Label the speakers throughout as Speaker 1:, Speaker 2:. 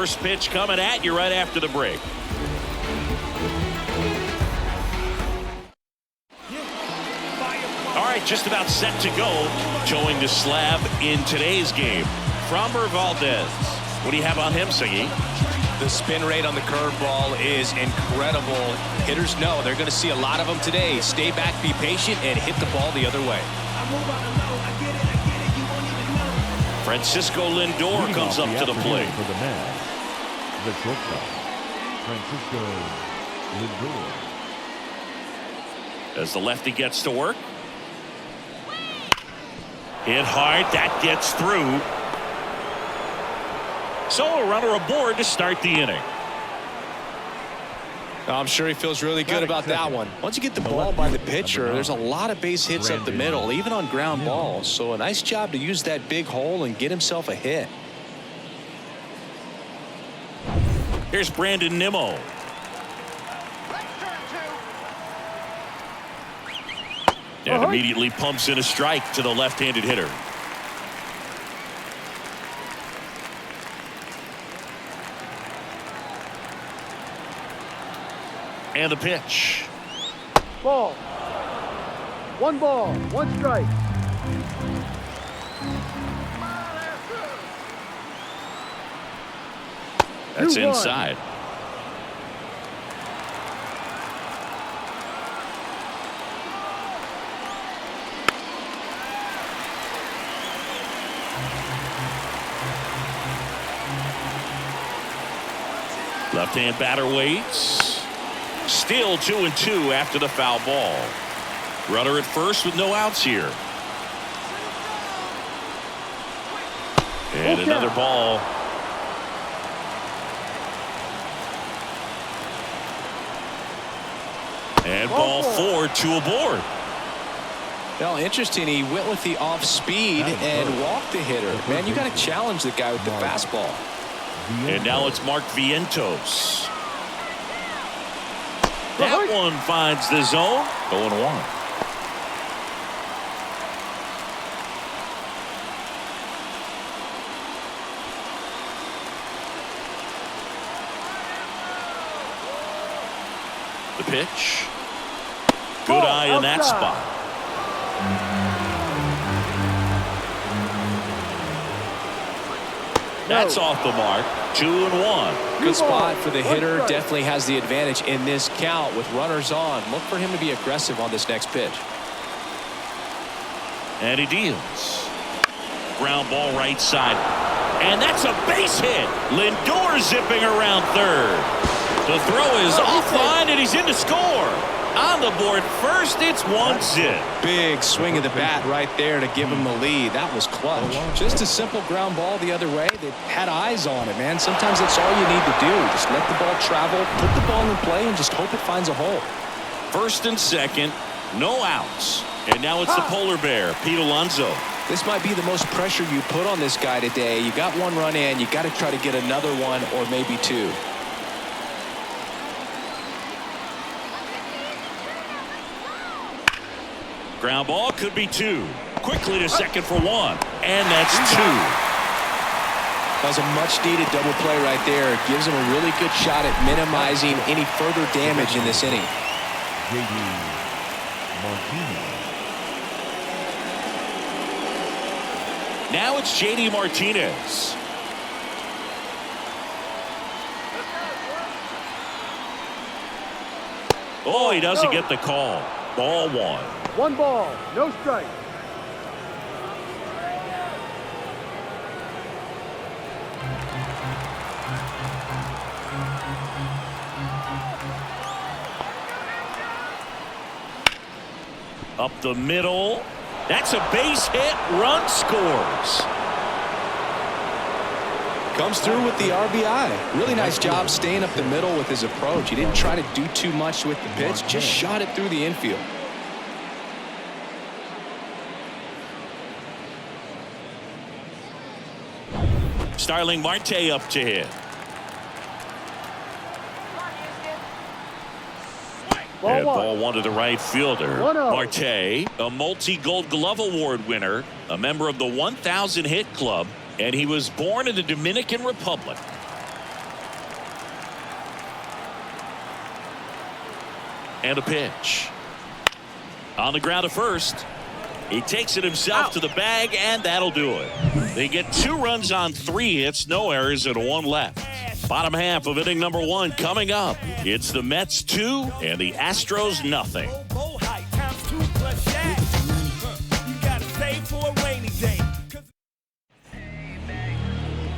Speaker 1: First pitch coming at you right after the break. All right, just about set to go. Showing the slab in today's game. Framber Valdez. What do you have on him, Siggy?
Speaker 2: The spin rate on the curveball is incredible. Hitters know they're going to see a lot of them today. Stay back, be patient, and hit the ball the other way.
Speaker 1: Francisco Lindor comes up to the plate.
Speaker 3: For the man, the shortstop, Francisco Lindor.
Speaker 1: As the lefty gets to work. Hit hard. That gets through. So a runner aboard to start the inning.
Speaker 2: I'm sure he feels really good about that one. Once you get the ball by the pitcher, there's a lot of base hits up the middle, even on ground balls. So a nice job to use that big hole and get himself a hit.
Speaker 1: Here's Brandon Nimmo. And immediately pumps in a strike to the left-handed hitter. And the pitch.
Speaker 4: Ball. 1 strike.
Speaker 1: That's inside. Left-hand batter waits. Still 2-2 after the foul ball. Runner at first with no outs here. And another ball. And ball 4, 2 aboard.
Speaker 2: Well, interesting. He went with the off speed and walked the hitter. Man, you got to challenge the guy with the fastball.
Speaker 1: And now it's Mark Vientos. That one finds the zone. 0-1. The pitch. Good eye in that spot. That's off the mark. 2-1.
Speaker 2: Good spot for the hitter. Definitely has the advantage in this count with runners on. Look for him to be aggressive on this next pitch.
Speaker 1: And he deals. Ground ball right side. And that's a base hit. Lindor zipping around third. The throw is offline and he's in to score. On the board first, it's 1-0.
Speaker 2: Big swing of the bat right there to give him the lead. That was clutch. Just a simple ground ball the other way. They had eyes on it, man. Sometimes that's all you need to do. Just let the ball travel, put the ball in play, and just hope it finds a hole.
Speaker 1: First and second, no outs. And now it's the polar bear, Pete Alonso.
Speaker 2: This might be the most pressure you put on this guy today. You got one run in. You got to try to get another one or maybe two.
Speaker 1: Ground ball could be 2. Quickly to second for 1. And that's 2.
Speaker 2: That was a much-needed double play right there. It gives him a really good shot at minimizing any further damage in this inning.
Speaker 3: J.D. Martinez.
Speaker 1: Now it's J.D. Martinez. Oh, he doesn't get the call. Ball 1.
Speaker 4: 1 ball, no strike.
Speaker 1: Up the middle. That's a base hit. Run scores.
Speaker 2: Comes through with the RBI. Really nice job staying up the middle with his approach. He didn't try to do too much with the pitch. Just shot it through the infield.
Speaker 1: Starling Marte up to hit. And ball 1 to the right fielder. Marte, a multi-Gold Glove Award winner, a member of the 1,000 hit club, and he was born in the Dominican Republic. And a pitch. On the ground to first. He takes it himself to the bag, and that'll do it. They get 2 runs on 3 hits, no errors, and 1 left. Bottom half of inning number 1 coming up. It's the Mets 2 and the Astros nothing.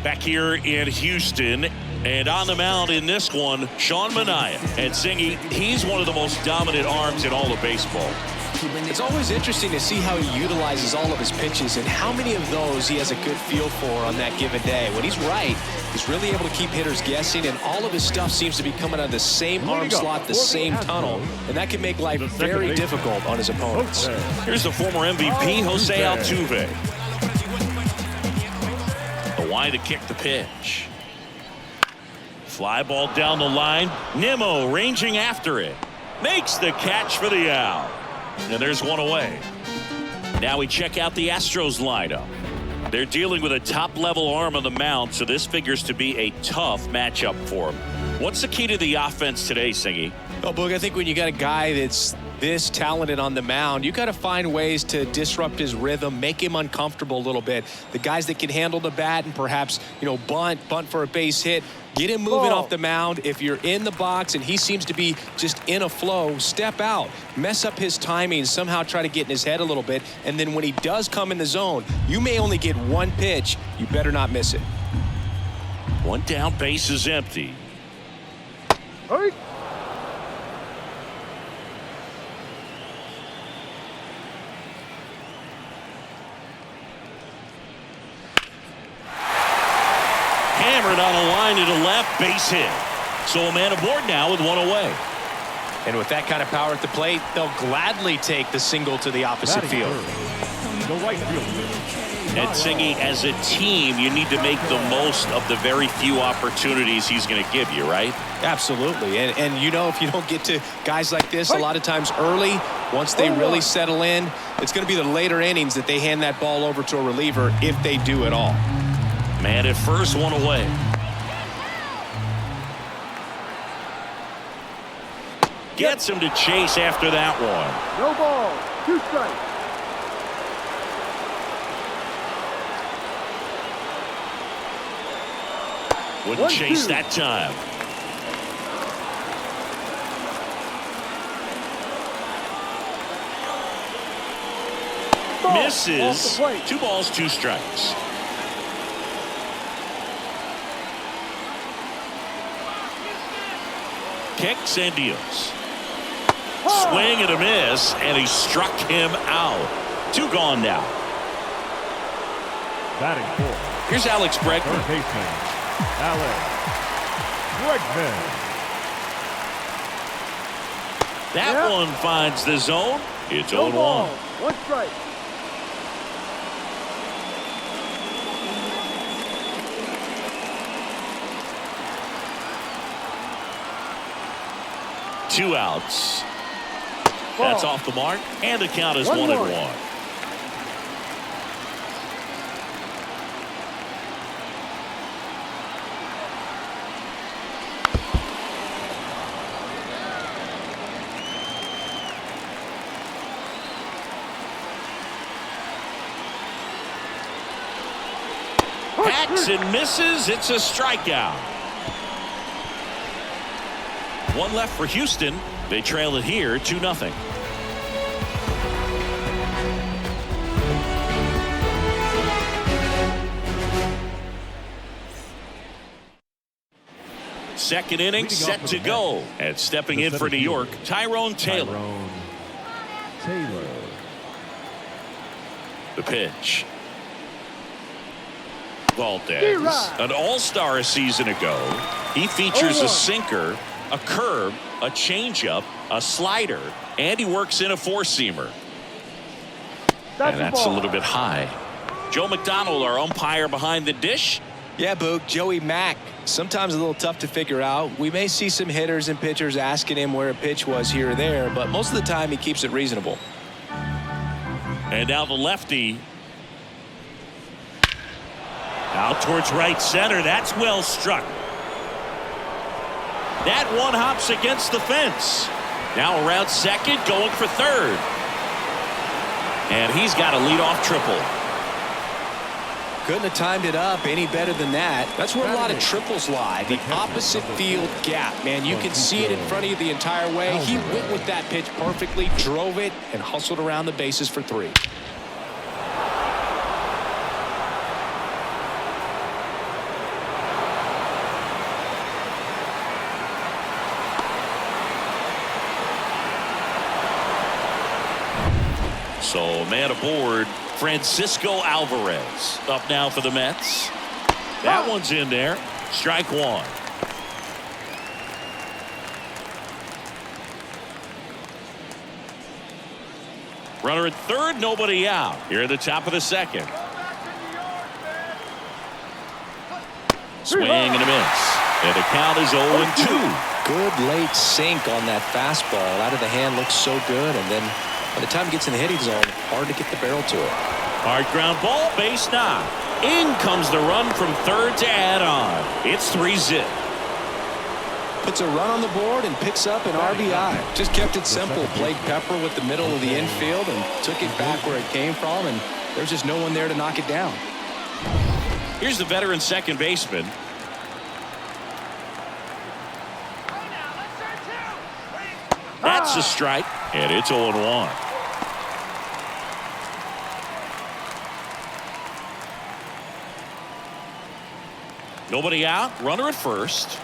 Speaker 1: Back here in Houston, and on the mound in this one, Sean Manaea. And Zingy, he's one of the most dominant arms in all of baseball.
Speaker 2: It's always interesting to see how he utilizes all of his pitches and how many of those he has a good feel for on that given day. When he's right, he's really able to keep hitters guessing, and all of his stuff seems to be coming out of the same arm slot, the same tunnel, and that can make life very difficult on his opponents.
Speaker 1: Here's the former MVP, Jose Altuve. The wide to kick the pitch. Fly ball down the line. Nimmo ranging after it. Makes the catch for the out. And there's one away. Now we check out the Astros lineup. They're dealing with a top-level arm on the mound, so this figures to be a tough matchup for them. What's the key to the offense today, Singy?
Speaker 2: Well, Boog, I think when you got a guy that's this talented on the mound, you got to find ways to disrupt his rhythm, make him uncomfortable a little bit. The guys that can handle the bat and perhaps, bunt for a base hit, get him moving off the mound. If you're in the box and he seems to be just in a flow, step out, mess up his timing, somehow try to get in his head a little bit. And then when he does come in the zone, you may only get 1 pitch. You better not miss it.
Speaker 1: 1 down, base is empty.
Speaker 4: Hey.
Speaker 1: Hammered on a line to the left, base hit. So a man aboard now with 1 away.
Speaker 2: And with that kind of power at the plate, they'll gladly take the single to the opposite field.
Speaker 3: The right fielder.
Speaker 1: And Singy, as a team, you need to make the most of the very few opportunities he's going to give you, right?
Speaker 2: Absolutely. And if you don't get to guys like this a lot of times early, once they really settle in, it's going to be the later innings that they hand that ball over to a reliever if they do at all.
Speaker 1: Man at first, 1 away. Gets him to chase after that one.
Speaker 4: No ball. 2 strikes.
Speaker 1: Wouldn't chase that time.
Speaker 4: Ball.
Speaker 1: Misses.
Speaker 4: Off the plate.
Speaker 1: 2 balls, 2 strikes. Kicks and deals. Swing and a miss, and he struck him out. 2 gone now.
Speaker 3: Batting 4th.
Speaker 1: Here's Alex Bregman.
Speaker 3: Third baseman, Alex Bregman.
Speaker 1: That one finds the zone. It's 0-1.
Speaker 4: 1 strike.
Speaker 1: Two outs. That's off the mark, and the count is 1-1. Hacks and misses. It's a strikeout. 1 left for Houston. They trail it here 2-0. Second inning set to go. And stepping in for New York, Tyrone Taylor. The pitch. Valdez, an all-star a season ago. He features a sinker, a curve, a changeup, a slider, and he works in a 4-seamer. And that's a little bit high. Joe McDonald, our umpire behind the dish.
Speaker 2: Yeah, Boog, Joey Mack. Sometimes a little tough to figure out. We may see some hitters and pitchers asking him where a pitch was here or there, but most of the time he keeps it reasonable.
Speaker 1: And now the lefty. Out towards right center. That's well struck. That one hops against the fence. Now around second, going for third. And he's got a leadoff triple.
Speaker 2: Couldn't have timed it up any better than that. That's where a lot of triples lie. The opposite field gap, man. You can see it in front of you the entire way. He went with that pitch perfectly, drove it, and hustled around the bases for 3.
Speaker 1: So man aboard, Francisco Alvarez up now for the Mets. That one's in there. Strike one. Runner at third, nobody out. Here at the top of the second. Swing and a miss. And the count is 0-2.
Speaker 2: Good late sink on that fastball. Out of the hand looks so good, and then by the time it gets in the hitting zone, hard to get the barrel to it.
Speaker 1: Hard ground ball, base knock. In comes the run from third to add on. It's 3-zip.
Speaker 2: Puts a run on the board and picks up an RBI. Just kept it simple. Played pepper with the middle of the infield and took it back where it came from, and there's just no one there to knock it down.
Speaker 1: Here's the veteran second baseman. That's a strike, and it's 0-1. Nobody out. Runner at first.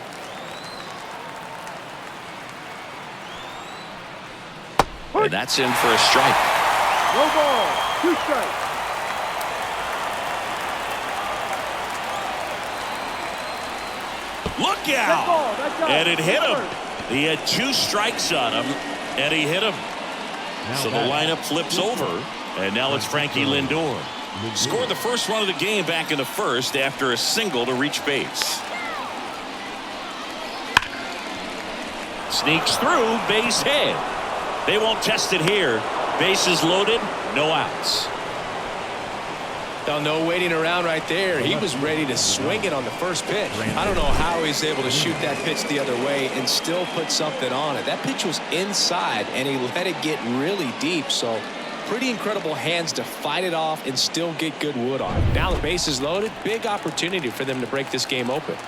Speaker 1: And that's in for a strike.
Speaker 4: No ball. 2 strikes.
Speaker 1: Look
Speaker 4: That
Speaker 1: out!
Speaker 4: ball. That's out.
Speaker 1: And it hit him. He had 2 strikes on him, and he hit him. So the lineup flips over, and now it's Frankie Lindor. Scored the first run of the game back in the first after a single to reach base. Sneaks through, base hit. They won't test it here. Bases loaded, no outs.
Speaker 2: Now, no waiting around right there. He was ready to swing it on the first pitch. I don't know how he's able to shoot that pitch the other way and still put something on it. That pitch was inside, and he let it get really deep. So pretty incredible hands to fight it off and still get good wood on it. Now the base is loaded. Big opportunity for them to break this game open.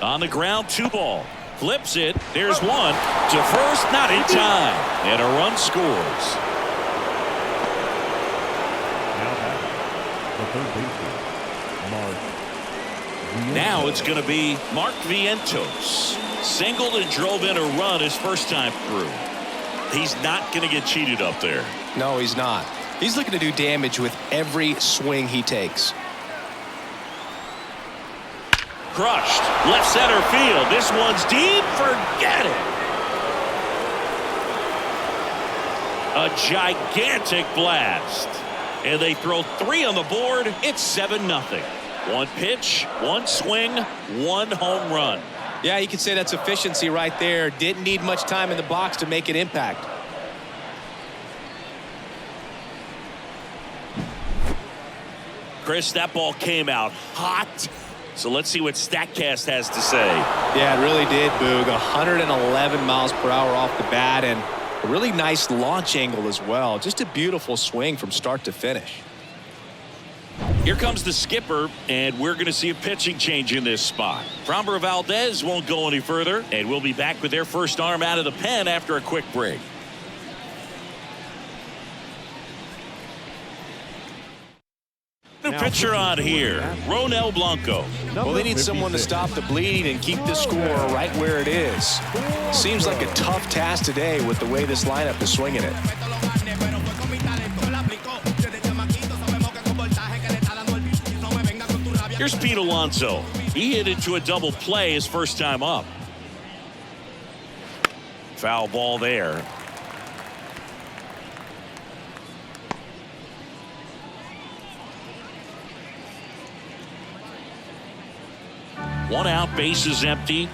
Speaker 1: On the ground, 2 ball. Flips it. There's one. To first, not in time. And a run scores. Now it's going to be Mark Vientos. Singled and drove in a run his first time through. He's not going to get cheated up there.
Speaker 2: No, he's not. He's looking to do damage with every swing he takes.
Speaker 1: Crushed. Left center field. This one's deep. Forget it. A gigantic blast. And they throw 3 on the board. It's 7-0. 1 pitch, 1 swing, 1 home run.
Speaker 2: Yeah, you could say that's efficiency right there. Didn't need much time in the box to make an impact.
Speaker 1: Chris, that ball came out hot. So let's see what StatCast has to say.
Speaker 2: Yeah, it really did, Boog. 111 miles per hour off the bat, and a really nice launch angle as well. Just a beautiful swing from start to finish.
Speaker 1: Here comes the skipper, and we're going to see a pitching change in this spot. Framber Valdez won't go any further, and we'll be back with their first arm out of the pen after a quick break. The pitcher on here, Ronel Blanco.
Speaker 2: Well, they need someone to stop the bleed and keep the score right where it is. Seems like a tough task today with the way this lineup is swinging it.
Speaker 1: Here's Pete Alonso. He hit into a double play his first time up. Foul ball there. One out, base is empty.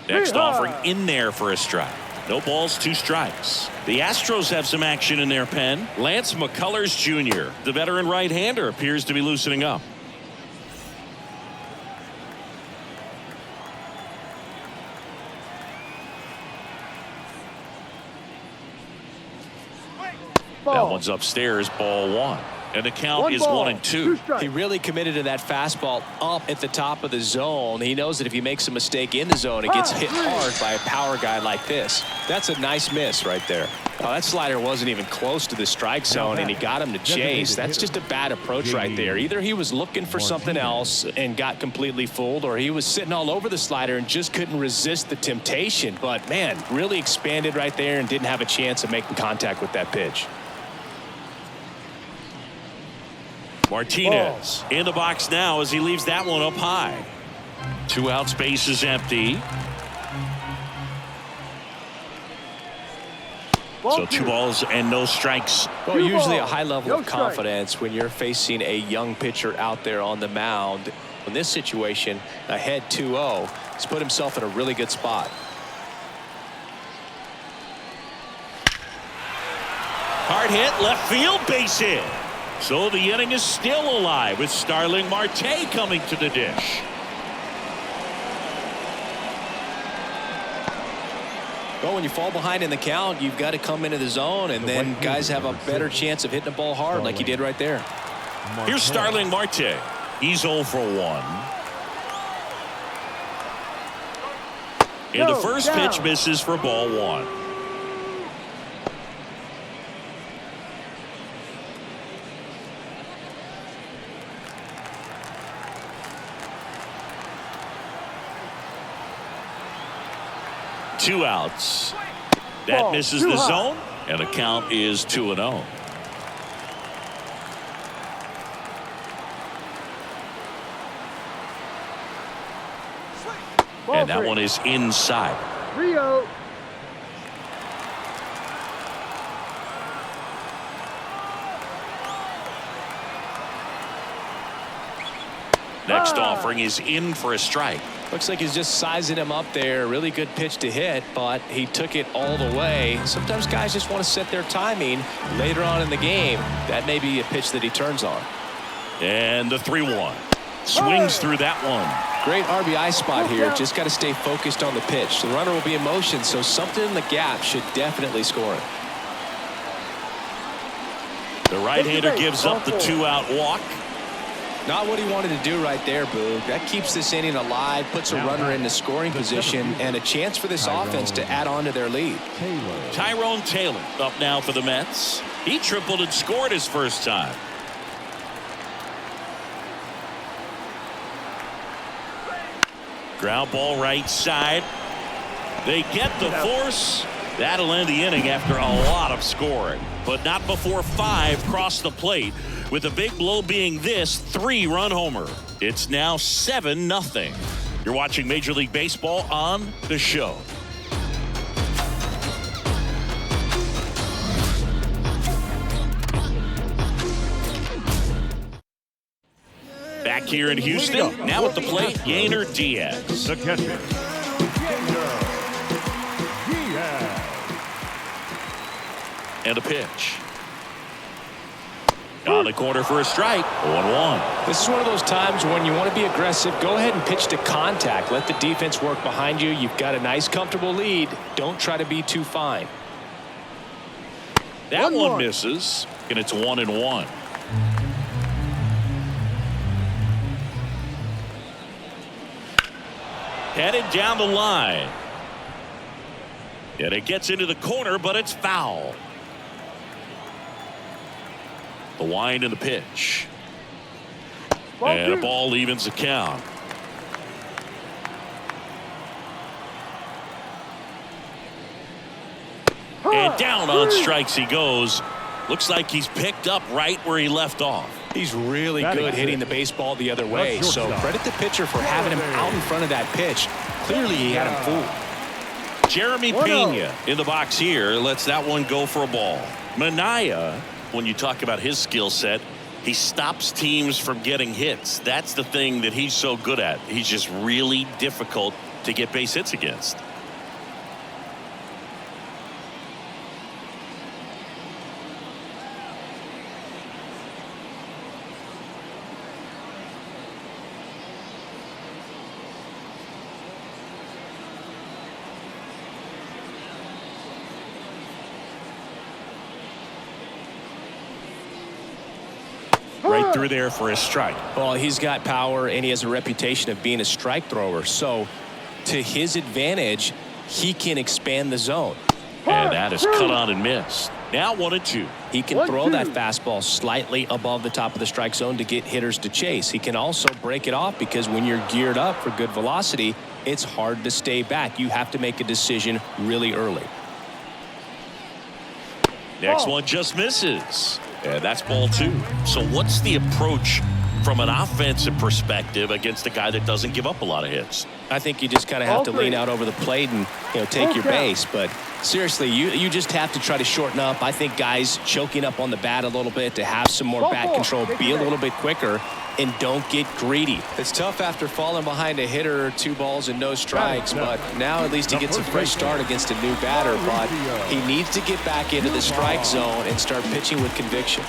Speaker 1: Next offering in there for a strike. No balls, 2 strikes. The Astros have some action in their pen. Lance McCullers Jr., the veteran right-hander, appears to be loosening up. That one's upstairs, ball 1. And the count is 1-2.
Speaker 2: He really committed to that fastball up at the top of the zone. He knows that if he makes a mistake in the zone, it gets hit hard by a power guy like this. That's a nice miss right there. Oh, that slider wasn't even close to the strike zone, and he got him to chase. That's just a bad approach right there. Either he was looking for something else and got completely fooled, or he was sitting all over the slider and just couldn't resist the temptation. But, man, really expanded right there and didn't have a chance of making contact with that pitch.
Speaker 1: Martinez in the box now as he leaves that one up high. 2 outs, base is empty. So 2 balls and no strikes.
Speaker 2: Well, usually a high level of confidence when you're facing a young pitcher out there on the mound. In this situation, ahead 2-0, he's put himself in a really good spot.
Speaker 1: Hard hit, left field, base hit. So the inning is still alive with Starling Marte coming to the dish.
Speaker 2: Well, when you fall behind in the count, you've got to come into the zone, and then guys have a better chance of hitting the ball hard like he did right there.
Speaker 1: Here's Starling Marte. He's 0 for 1. And the first pitch misses for ball 1. Two outs. That misses the zone, and the count is 2-0. And that one is inside.
Speaker 4: 3-0.
Speaker 1: Next offering is in for a strike.
Speaker 2: Looks like he's just sizing him up there. Really good pitch to hit, but he took it all the way. Sometimes guys just want to set their timing later on in the game. That may be a pitch that he turns on.
Speaker 1: And the 3-1. Swings through that one.
Speaker 2: Great RBI spot here. Just got to stay focused on the pitch. The runner will be in motion, so something in the gap should definitely score it.
Speaker 1: The right-hander gives up the 2-out walk.
Speaker 2: Not what he wanted to do right there, Boog. That keeps this inning alive, puts a runner in the scoring position, and a chance for this offense to add on to their lead.
Speaker 1: Tyrone Taylor up now for the Mets. He tripled and scored his first time. Ground ball right side. They get the force. That'll end the inning after a lot of scoring, but not before 5 cross the plate, with the big blow being this 3-run homer. It's now 7-0. You're watching Major League Baseball on The Show. Back here in Houston, now at the plate, Yainer Diaz.
Speaker 3: The catcher, Yainer Diaz.
Speaker 1: And a pitch. On the corner for a strike. 1-1.
Speaker 2: This is one of those times when you want to be aggressive. Go ahead and pitch to contact. Let the defense work behind you. You've got a nice, comfortable lead. Don't try to be too fine.
Speaker 1: That one misses, and it's 1-1. Headed down the line. And it gets into the corner, but it's foul. The wind and the pitch. And a ball evens the count. And down on strikes he goes. Looks like he's picked up right where he left off.
Speaker 2: He's really good hitting the baseball the other way, so credit the pitcher for having him out in front of that pitch. Clearly he had him fooled.
Speaker 1: Jeremy Pena in the box here lets that one go for a ball. Minaya, when you talk about his skill set, he stops teams from getting hits. That's the thing that he's so good at. He's just really difficult to get base hits against. Right through there for a strike.
Speaker 2: Well, he's got power, and he has a reputation of being a strike thrower. So, to his advantage, he can expand the zone.
Speaker 1: And that is cut on and missed. Now 1-2.
Speaker 2: He can throw that fastball slightly above the top of the strike zone to get hitters to chase. He can also break it off because when you're geared up for good velocity, it's hard to stay back. You have to make a decision really early.
Speaker 1: Next one just misses. And that's ball 2. So what's the approach from an offensive perspective against a guy that doesn't give up a lot of hits?
Speaker 2: I think you just kind of have to lean out over the plate and take your base. But seriously, you just have to try to shorten up. I think guys choking up on the bat a little bit to have some more bat control, be a little bit quicker, and don't get greedy. It's tough after falling behind a hitter, 2 balls and no strikes, but now at least he gets a fresh start against a new batter. But he needs to get back into the strike zone and start pitching with conviction.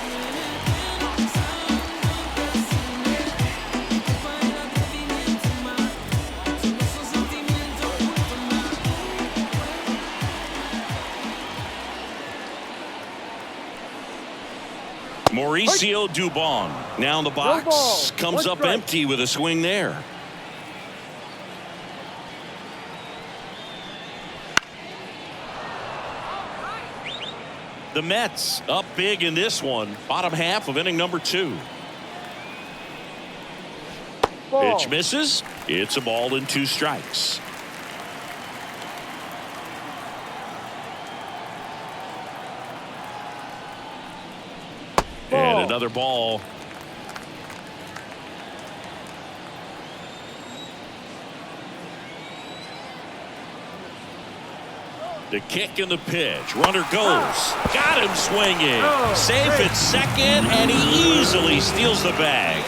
Speaker 1: Mauricio Dubon now in the box. Comes up empty with a swing there. The Mets up big in this one. Bottom half of inning number 2. Pitch misses. It's a ball and 2 strikes. And another ball. The kick and the pitch. Runner goes. Got him swinging. Safe at second, and he easily steals the bag.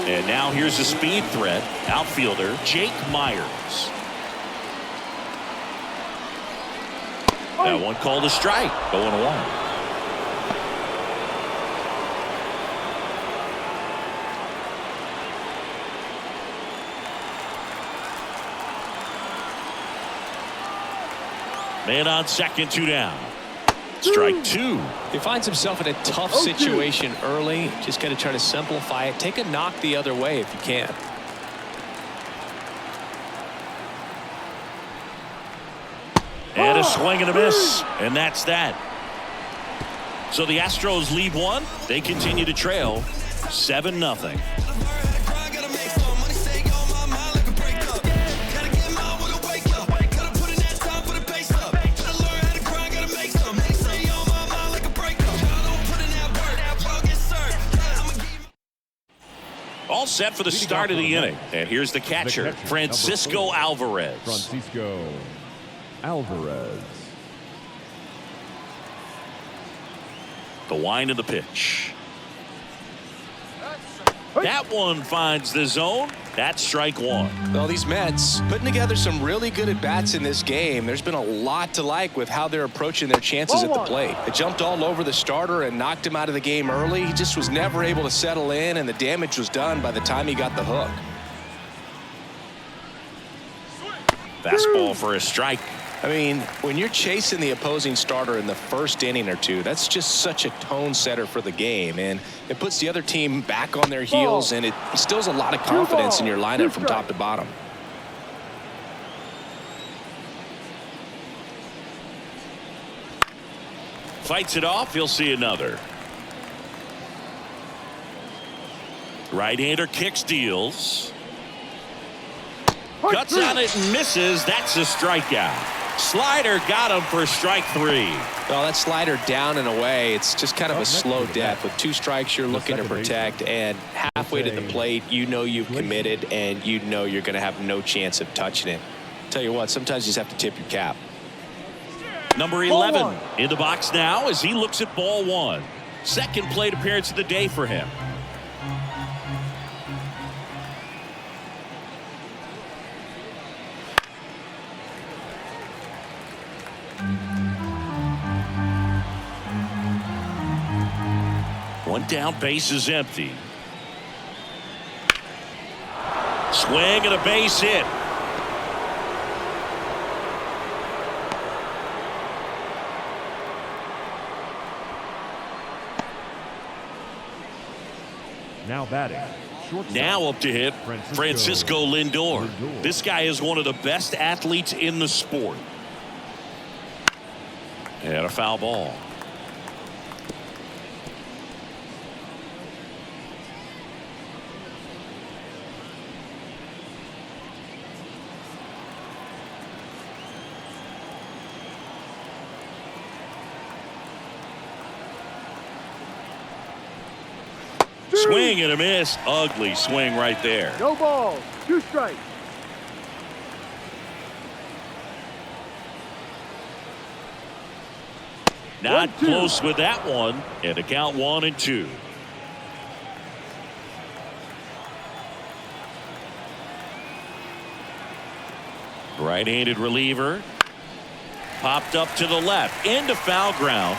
Speaker 1: And now here's a speed threat. Outfielder Jake Myers. That one called a strike. 0-1. Man on second, 2 down. Strike 2.
Speaker 2: He finds himself in a tough situation early. Just got to try to simplify it. Take a knock the other way if you can.
Speaker 1: And a swing and a miss. And that's that. So the Astros lead 1. They continue to trail 7-0. All set for the start of the inning. And here's the catcher, Francisco Alvarez.
Speaker 3: Francisco Alvarez.
Speaker 1: The wind of the pitch. That one finds the zone. That's strike 1.
Speaker 2: Well, these Mets putting together some really good at-bats in this game. There's been a lot to like with how they're approaching their chances at the plate. They jumped all over the starter and knocked him out of the game early. He just was never able to settle in, and the damage was done by the time he got the hook.
Speaker 1: Fastball for a strike.
Speaker 2: I mean, when you're chasing the opposing starter in the first inning or 2, that's just such a tone setter for the game, and it puts the other team back on their heels, and it instills a lot of confidence in your lineup from top to bottom.
Speaker 1: Fights it off. He'll see another. Right-hander kicks, deals. Cuts on it and misses. That's a strikeout. Slider got him for strike 3.
Speaker 2: Well, that slider down and away, it's just kind of a slow death. With 2 strikes, you're looking to protect, and halfway to the plate, you know you've committed, and you know you're going to have no chance of touching it. Tell you what, sometimes you just have to tip your cap.
Speaker 1: Number 11 in the box now as he looks at ball 1. Second plate appearance of the day for him. One down, base is empty. Swing and a base hit.
Speaker 3: Now batting. Shortstop.
Speaker 1: Now up to hit, Francisco Lindor. This guy is one of the best athletes in the sport. And a foul ball. Swing and a miss. Ugly swing right there.
Speaker 4: No balls. 2 strikes.
Speaker 1: Not
Speaker 4: 1-2.
Speaker 1: close with that one. And the count 1-2. Right-handed reliever. Popped up to the left. Into foul ground.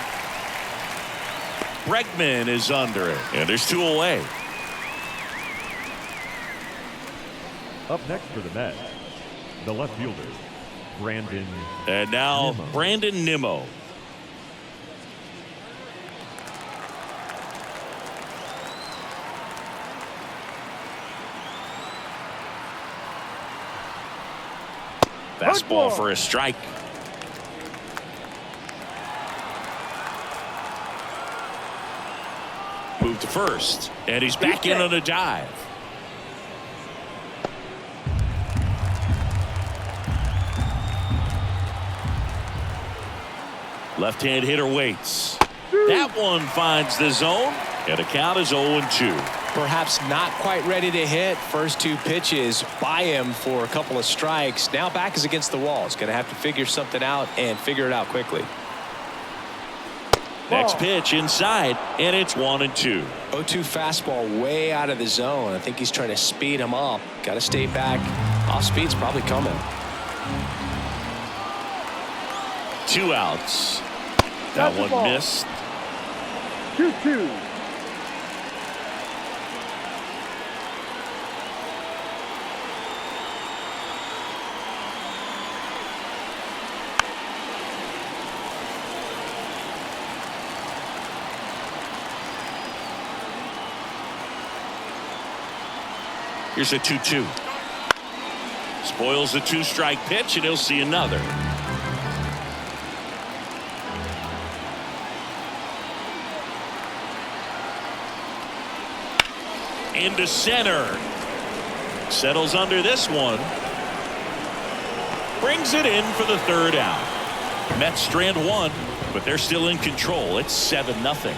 Speaker 1: Bregman is under it. And there's 2 away.
Speaker 3: Up next for the Mets, the left fielder, Brandon.
Speaker 1: And now
Speaker 3: Nimmo.
Speaker 1: Brandon Nimmo. Fastball for a strike. Move to first, and he's back in on a dive. Left-hand hitter waits. That one finds the zone, and the count is 0-2.
Speaker 2: Perhaps not quite ready to hit. First 2 pitches by him for a couple of strikes. Now back is against the wall. He's going to have to figure something out and figure it out quickly.
Speaker 1: Next pitch inside, and it's 1-2.
Speaker 2: 0-2 fastball way out of the zone. I think he's trying to speed him up. Got to stay back. Off speed's probably coming.
Speaker 1: 2 outs. That one missed.
Speaker 4: 2-2.
Speaker 1: Here's a 2-2. Spoils the 2-strike pitch, and he'll see another. Into center. Settles under this one. Brings it in for the 3rd out. Mets strand 1, but they're still in control. It's 7-0.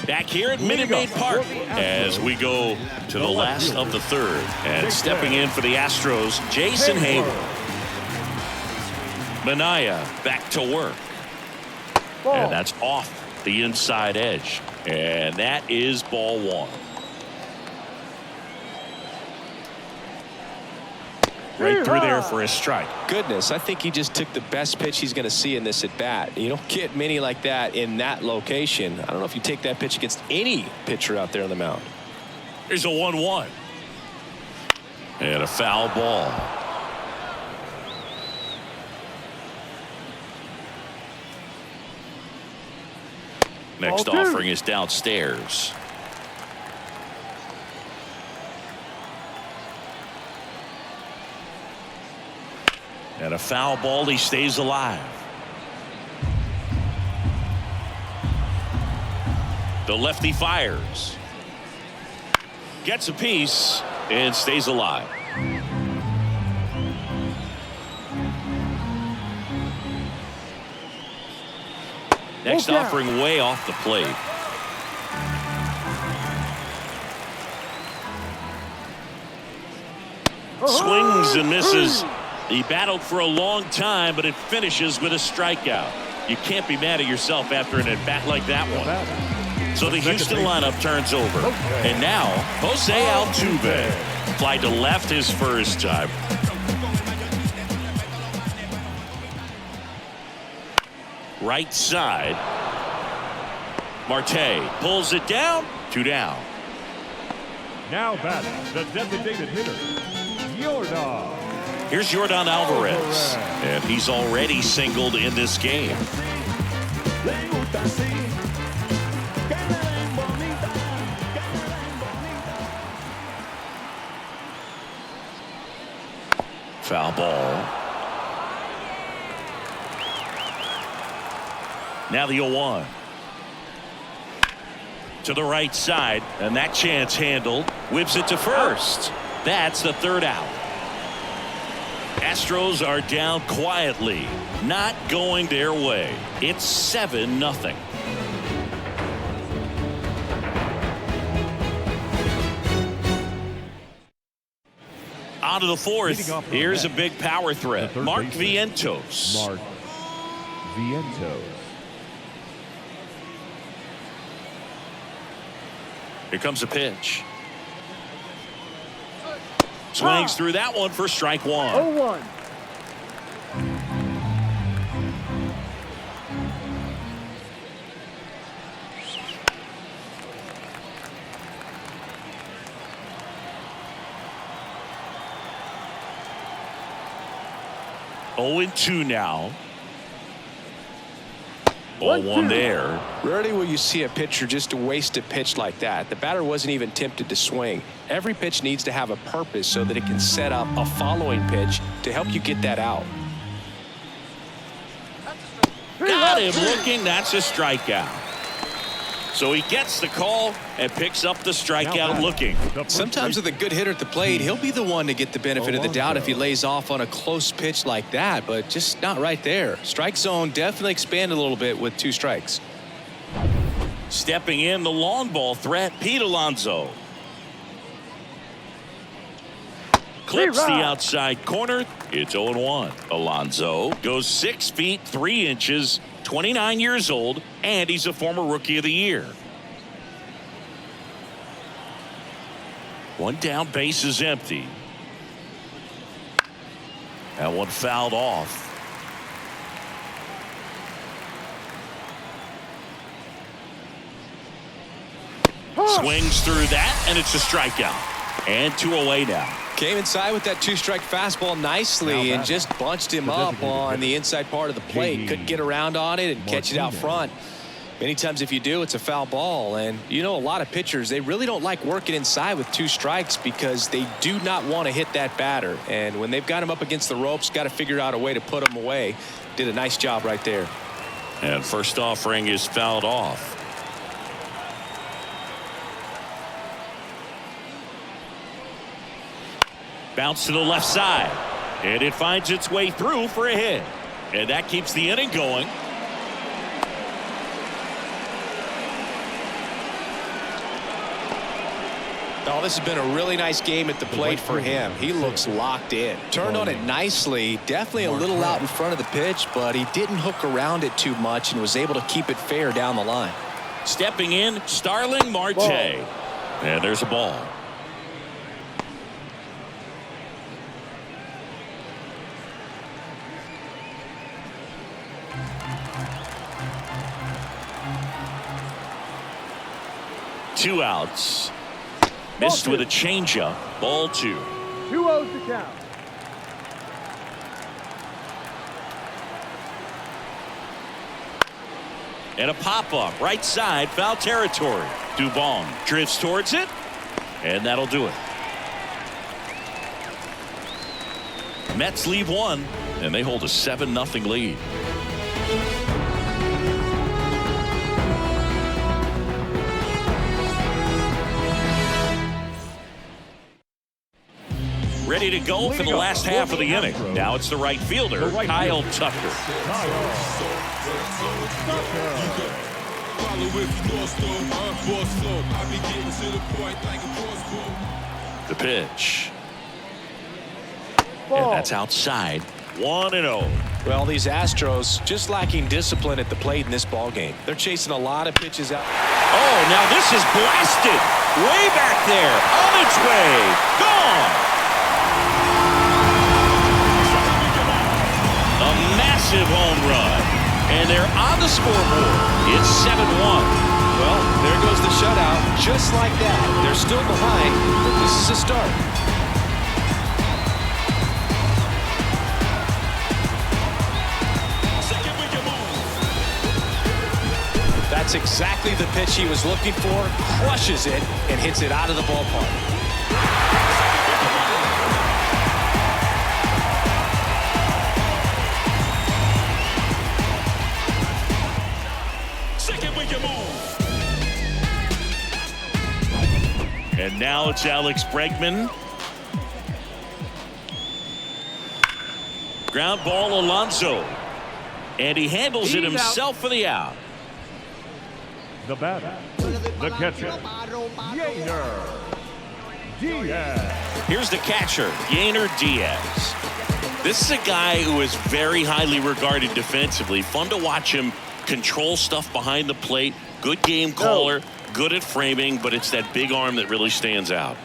Speaker 1: Back here at Minute Maid Park as we go to the last of the 3rd. And stepping in for the Astros, Jason Hayward. Manaea back to work. And that's off the inside edge. And that is ball 1. Right through there for a strike.
Speaker 2: Goodness, I think he just took the best pitch he's going to see in this at bat. You don't get many like that in that location. I don't know if you take that pitch against any pitcher out there on the mound.
Speaker 1: Here's a 1-1. And a foul ball. Next offering is downstairs. And a foul ball. He stays alive. The lefty fires. Gets a piece and stays alive. Next offering way off the plate. Swings and misses. He battled for a long time, but it finishes with a strikeout. You can't be mad at yourself after an at-bat like that one. So the Houston lineup turns over. And now, Jose Altuve. Fly to left his first time. Right side. Marte pulls it down. 2 down.
Speaker 3: Now batting, the designated hitter, Yorda.
Speaker 1: Here's Yordan Alvarez. And he's already singled in this game. Foul ball. Now the 0-1. To the right side, and that chance handled. Whips it to first. That's the third out. Astros are down quietly, not going their way. It's 7-0. On to the fourth. Here's a big power threat. Mark Vientos.
Speaker 3: Mark Vientos.
Speaker 1: Here comes a pitch. Swings through that one for strike one.
Speaker 4: 0-1.
Speaker 1: Oh and 2 now. 0-1 there.
Speaker 2: Rarely will you see a pitcher just waste a pitch like that. The batter wasn't even tempted to swing. Every pitch needs to have a purpose so that it can set up a following pitch to help you get that out.
Speaker 1: Got him looking. That's a strikeout. So he gets the call and picks up the strikeout looking.
Speaker 2: Sometimes with a good hitter at the plate, he'll be the one to get the benefit of the doubt if he lays off on a close pitch like that, but just not right there. Strike zone definitely expanded a little bit with 2 strikes.
Speaker 1: Stepping in, the long ball threat, Pete Alonso. Clips the outside corner. It's 0-1. Alonso goes 6 feet 3 inches, 29 years old, and he's a former Rookie of the Year. One down, base is empty. That one fouled off. Swings through that, and it's a strikeout. And 2 away now.
Speaker 2: Came inside with that 2-strike fastball nicely and just bunched him up on the inside part of the plate. Couldn't get around on it and catch it out front. Many times if you do, it's a foul ball. And you know, a lot of pitchers, they really don't like working inside with 2 strikes because they do not want to hit that batter. And when they've got him up against the ropes, got to figure out a way to put him away. Did a nice job right there.
Speaker 1: And first offering is fouled off. Bounce to the left side, and it finds its way through for a hit, and that keeps the inning going.
Speaker 2: Oh, this has been a really nice game at the plate for him. He looks locked in. Turned on it nicely. Definitely a little out in front of the pitch, but he didn't hook around it too much and was able to keep it fair down the line.
Speaker 1: Stepping in, Starling Marte. And there's a ball. Two outs. Missed with a changeup. Ball 2.
Speaker 4: 2-0 to count.
Speaker 1: And a pop-up right side, foul territory. Dubon drifts towards it, and that'll do it. Mets leave 1, and they hold a 7-0 lead. Ready to go for the last half of the inning. Now it's the right fielder, Kyle Tucker. The pitch. And that's outside. 1-0.
Speaker 2: Well, these Astros just lacking discipline at the plate in this ball game. They're chasing a lot of pitches out.
Speaker 1: Oh, now this is blasted. Way back there. On its way. Gone. A massive home run. And they're on the scoreboard. It's 7-1.
Speaker 2: Well, there goes the shutout. Just like that. They're still behind, but this is a start. That's exactly the pitch he was looking for. Crushes it and hits it out of the ballpark.
Speaker 1: And now it's Alex Bregman. Ground ball, Alonso. And he handles it himself for the out.
Speaker 3: The batter, the catcher, Yainer Diaz.
Speaker 1: Here's the catcher, Yainer Diaz. This is a guy who is very highly regarded defensively. Fun to watch him control stuff behind the plate. Good game caller. Good at framing, but it's that big arm that really stands out.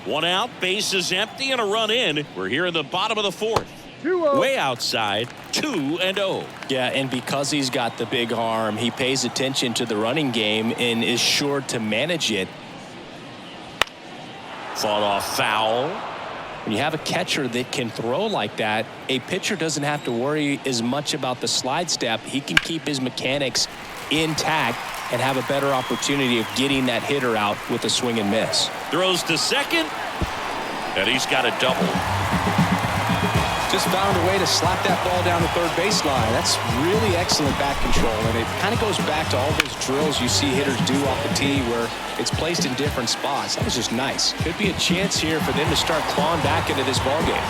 Speaker 1: One out, base is empty, and a run in. We're here in the bottom of the fourth.
Speaker 4: 2-0.
Speaker 1: Way outside, 2-0.
Speaker 2: Yeah, and because he's got the big arm, he pays attention to the running game and is sure to manage it.
Speaker 1: Fought off foul.
Speaker 2: When you have a catcher that can throw like that, a pitcher doesn't have to worry as much about the slide step. He can keep his mechanics intact and have a better opportunity of getting that hitter out with a swing and miss.
Speaker 1: Throws to second, and he's got a double.
Speaker 2: Just found a way to slap that ball down the third baseline. That's really excellent bat control, and it kind of goes back to all those drills you see hitters do off the tee where it's placed in different spots. That was just nice. Could be a chance here for them to start clawing back into this ball game.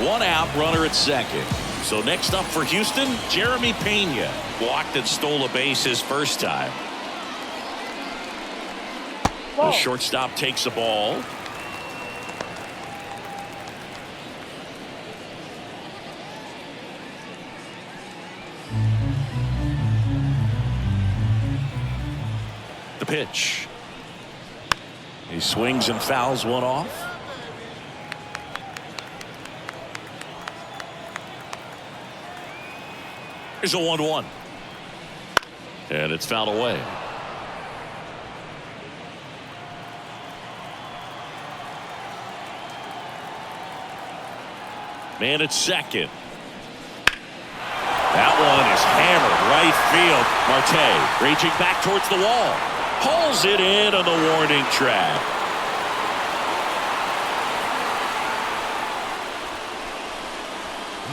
Speaker 1: One out, runner at second. So next up for Houston, Jeremy Pena. Walked and stole a base his first time. The shortstop takes the ball. The pitch. He swings and fouls one off. Here's a 1-1. And it's fouled away. Man at second. That one is hammered right field. Marte reaching back towards the wall. Pulls it in on the warning track.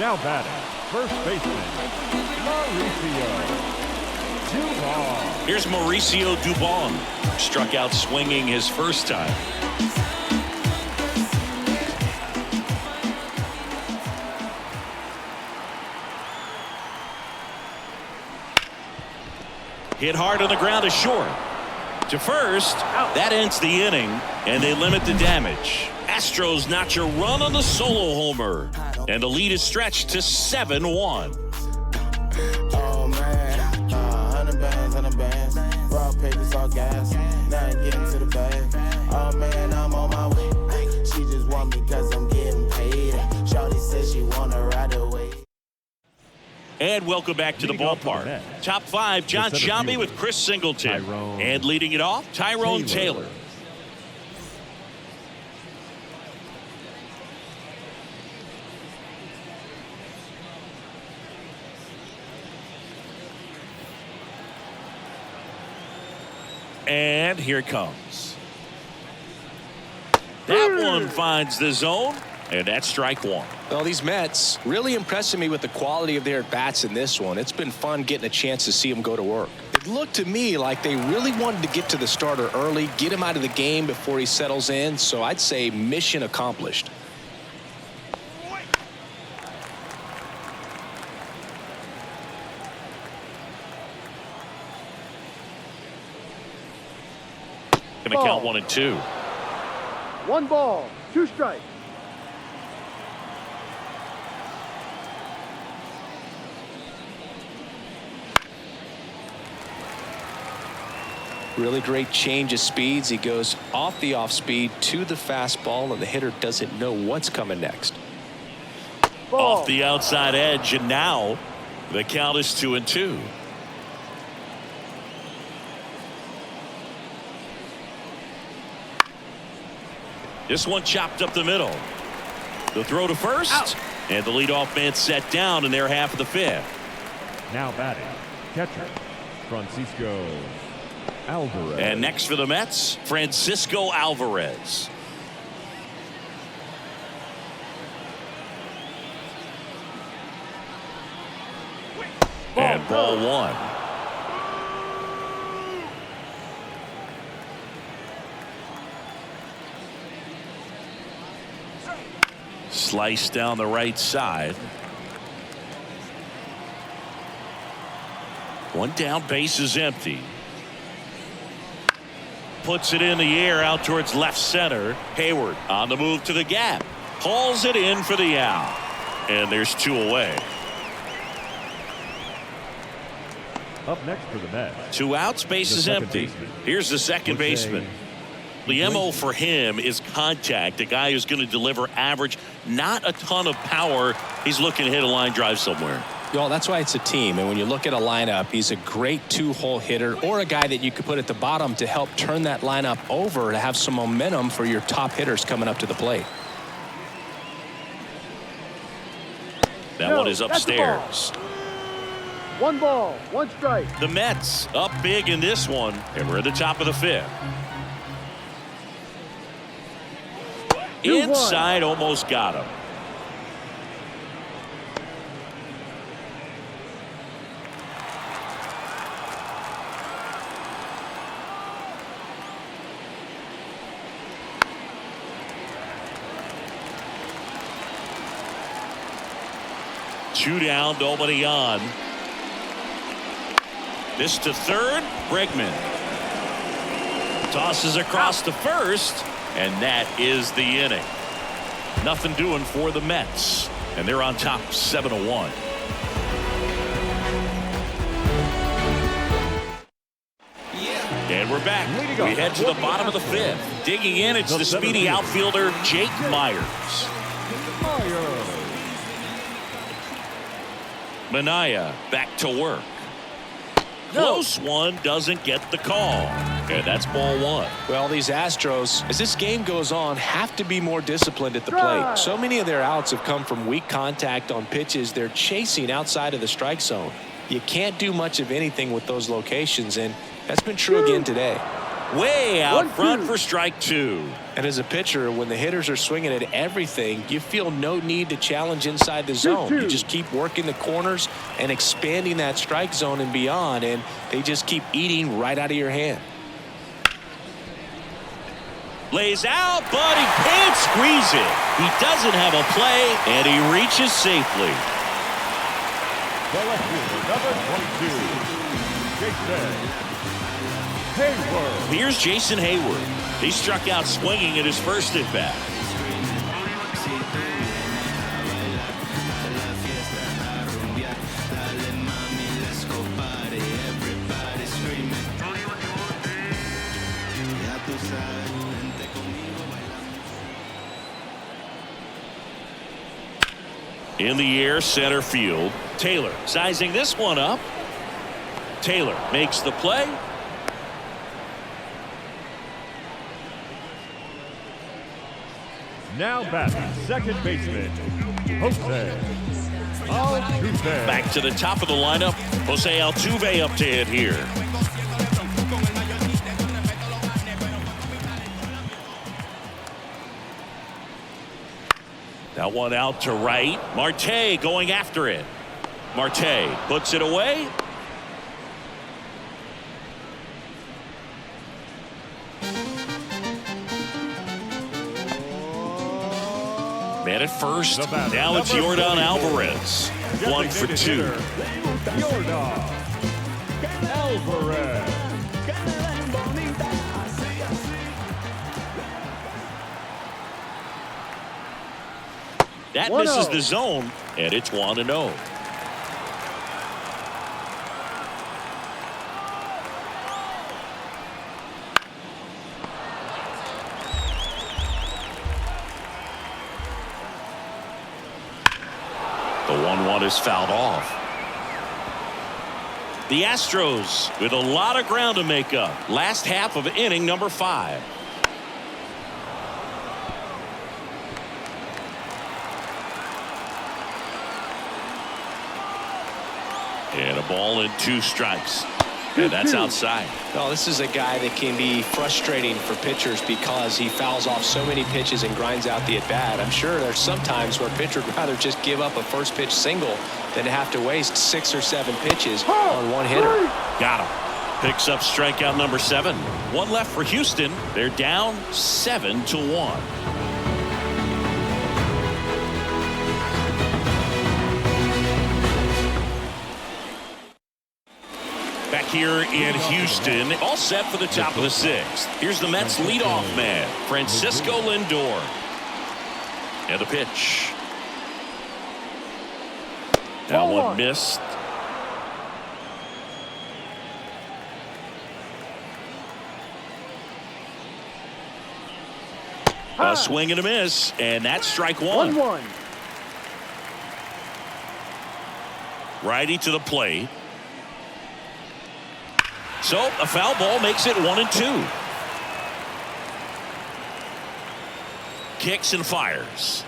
Speaker 3: Now batting, first baseman, Mauricio Dubon.
Speaker 1: Here's Mauricio Dubon. Struck out swinging his first time. Hit hard on the ground to short. To first, that ends the inning, and they limit the damage. Astros notch a run on the solo homer, and the lead is stretched to 7-1.
Speaker 5: Oh man, 100 bands, raw papers, all gas, now I'm getting to the bag. Oh man, I'm on my way. She just want me cause I'm getting paid. Shawty says she wanna ride away.
Speaker 1: And welcome back to the ballpark. Top five, John Sciambi with Chris Singleton. And leading it off, Tyrone Taylor. And here it comes. That one finds the zone, and that's strike one.
Speaker 2: Well, these Mets really impressing me with the quality of their at-bats in this one. It's been fun getting a chance to see them go to work. It looked to me like they really wanted to get to the starter early, get him out of the game before he settles in, so I'd say mission accomplished.
Speaker 1: Gonna count 1 and 2.
Speaker 4: 1 ball, 2 strikes.
Speaker 2: Really great change of speeds. He goes off the off speed to the fastball, and the hitter doesn't know what's coming next.
Speaker 4: Ball.
Speaker 1: Off the outside edge, and now the count is 2 and 2. This one chopped up the middle. The throw to first, and the leadoff man set down in their half of the fifth.
Speaker 3: Now batting, catcher, Francisco Alvarez.
Speaker 1: And next for the Mets, Francisco Alvarez. And ball one. Slice down the right side. One down, base is empty. Puts it in the air out towards left center. Hayward on the move to the gap. Hauls it in for the out. And there's two away.
Speaker 3: Up next for the Mets.
Speaker 1: Two outs, base is empty. Here's the second baseman. The MO for him is contact. A guy who's going to deliver average, not a ton of power. He's looking to hit a line drive somewhere.
Speaker 2: Well, that's why it's a team. And when you look at a lineup, he's a great two-hole hitter or a guy that you could put at the bottom to help turn that lineup over to have some momentum for your top hitters coming up to the plate.
Speaker 1: That one is upstairs.
Speaker 4: 1 ball, 1 strike.
Speaker 1: The Mets up big in this one, and we're at the top of the fifth. Inside, almost got him. Two down, nobody on. This to third, Bregman. Tosses across to first, and that is the inning. Nothing doing for the Mets, and they're on top 7-1. And we're back. We head to the bottom of the fifth. Digging in, it's the speedy outfielder, Jake Myers. Minaya back to work. Close one, doesn't get the call. And that's ball one.
Speaker 2: Well, these Astros, as this game goes on, have to be more disciplined at the plate. So many of their outs have come from weak contact on pitches they're chasing outside of the strike zone. You can't do much of anything with those locations, and that's been true again today.
Speaker 1: Way out front for strike two.
Speaker 2: And as a pitcher, when the hitters are swinging at everything, you feel no need to challenge inside the zone. You just keep working the corners and expanding that strike zone and beyond, and they just keep eating right out of your hand.
Speaker 1: Lays out, but he can't squeeze it. He doesn't have a play, and he reaches safely.
Speaker 3: The left fielder, number 22, Jason Hayward.
Speaker 1: Here's Jason Hayward. He struck out swinging at his first at bat. In the air, center field. Taylor sizing this one up. Taylor makes the play.
Speaker 3: Now batting, second baseman, Jose Altuve.
Speaker 1: Back to the top of the lineup. Jose Altuve up to hit here. That one out to right. Marte going after it. Marte puts it away. Man at first. Now it's Yordan Alvarez. 1 for 2.
Speaker 3: Yordan Alvarez.
Speaker 1: That misses the zone, and it's 1-0. The 1-1 is fouled off. The Astros with a lot of ground to make up. Last half of inning number 5. And a Ball and 2 strikes. And that's outside.
Speaker 2: Well, this is a guy that can be frustrating for pitchers because he fouls off so many pitches and grinds out the at-bat. I'm sure there's some times where a pitcher would rather just give up a first pitch single than to have to waste 6 or 7 pitches on one hitter.
Speaker 1: Got him. Picks up strikeout number 7. 1 left for Houston. They're down 7-1. Back here in Houston, all set for the top of the 6th. Here's the Mets leadoff man, Francisco Lindor. And the pitch. That one missed. A swing and a miss, and that's strike 1.
Speaker 4: 1-1.
Speaker 1: Righty to the plate. So a foul ball makes it 1-2. Kicks and fires.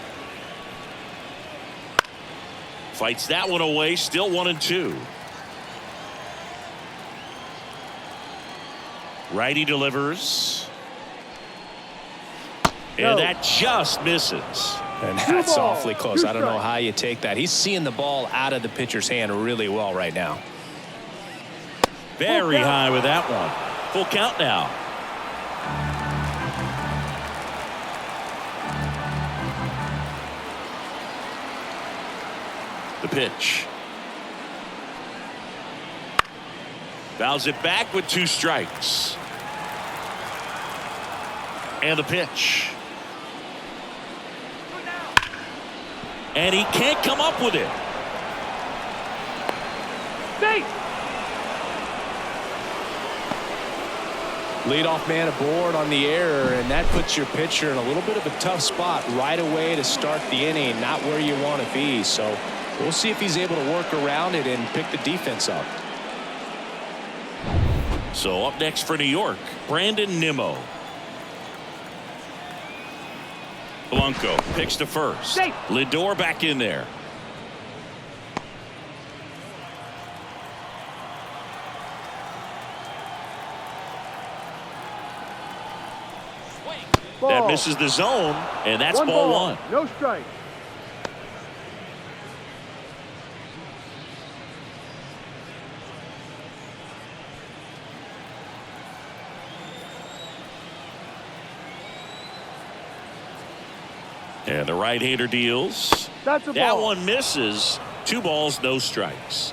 Speaker 1: Fights that one away, still 1-2. Righty delivers. And that just misses.
Speaker 2: And that's awfully close. I don't know how you take that. He's seeing the ball out of the pitcher's hand really well right now.
Speaker 1: Very high with that one. Full count now. The pitch. Fouls it back with 2 strikes. And the pitch. And he can't come up with it.
Speaker 4: Safe.
Speaker 2: Leadoff man aboard on the error, and that puts your pitcher in a little bit of a tough spot right away to start the inning. Not where you want to be. So we'll see if he's able to work around it and pick the defense up.
Speaker 1: So up next for New York, Brandon Nimmo. Blanco picks to first.
Speaker 4: Safe.
Speaker 1: Lindor back in there.
Speaker 4: Ball.
Speaker 1: That misses the zone, and that's
Speaker 4: One
Speaker 1: ball
Speaker 4: ball.
Speaker 1: 1.
Speaker 4: No strike.
Speaker 1: And the right-hander deals.
Speaker 4: That's a
Speaker 1: That
Speaker 4: ball.
Speaker 1: one misses. 2 balls, no strikes.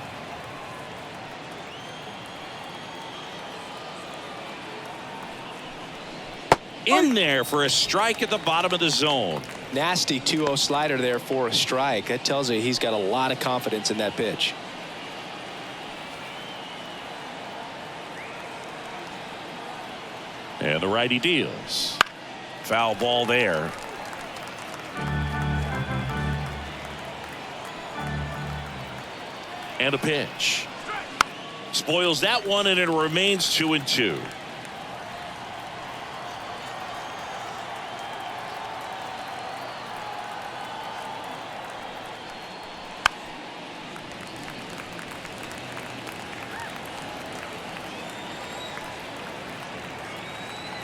Speaker 1: In there for a strike at the bottom of the zone.
Speaker 2: Nasty 2-0 slider there for a strike. That tells you he's got a lot of confidence in that pitch.
Speaker 1: And the righty deals. Foul ball there. And a pitch. Spoils that one, and it remains 2-2.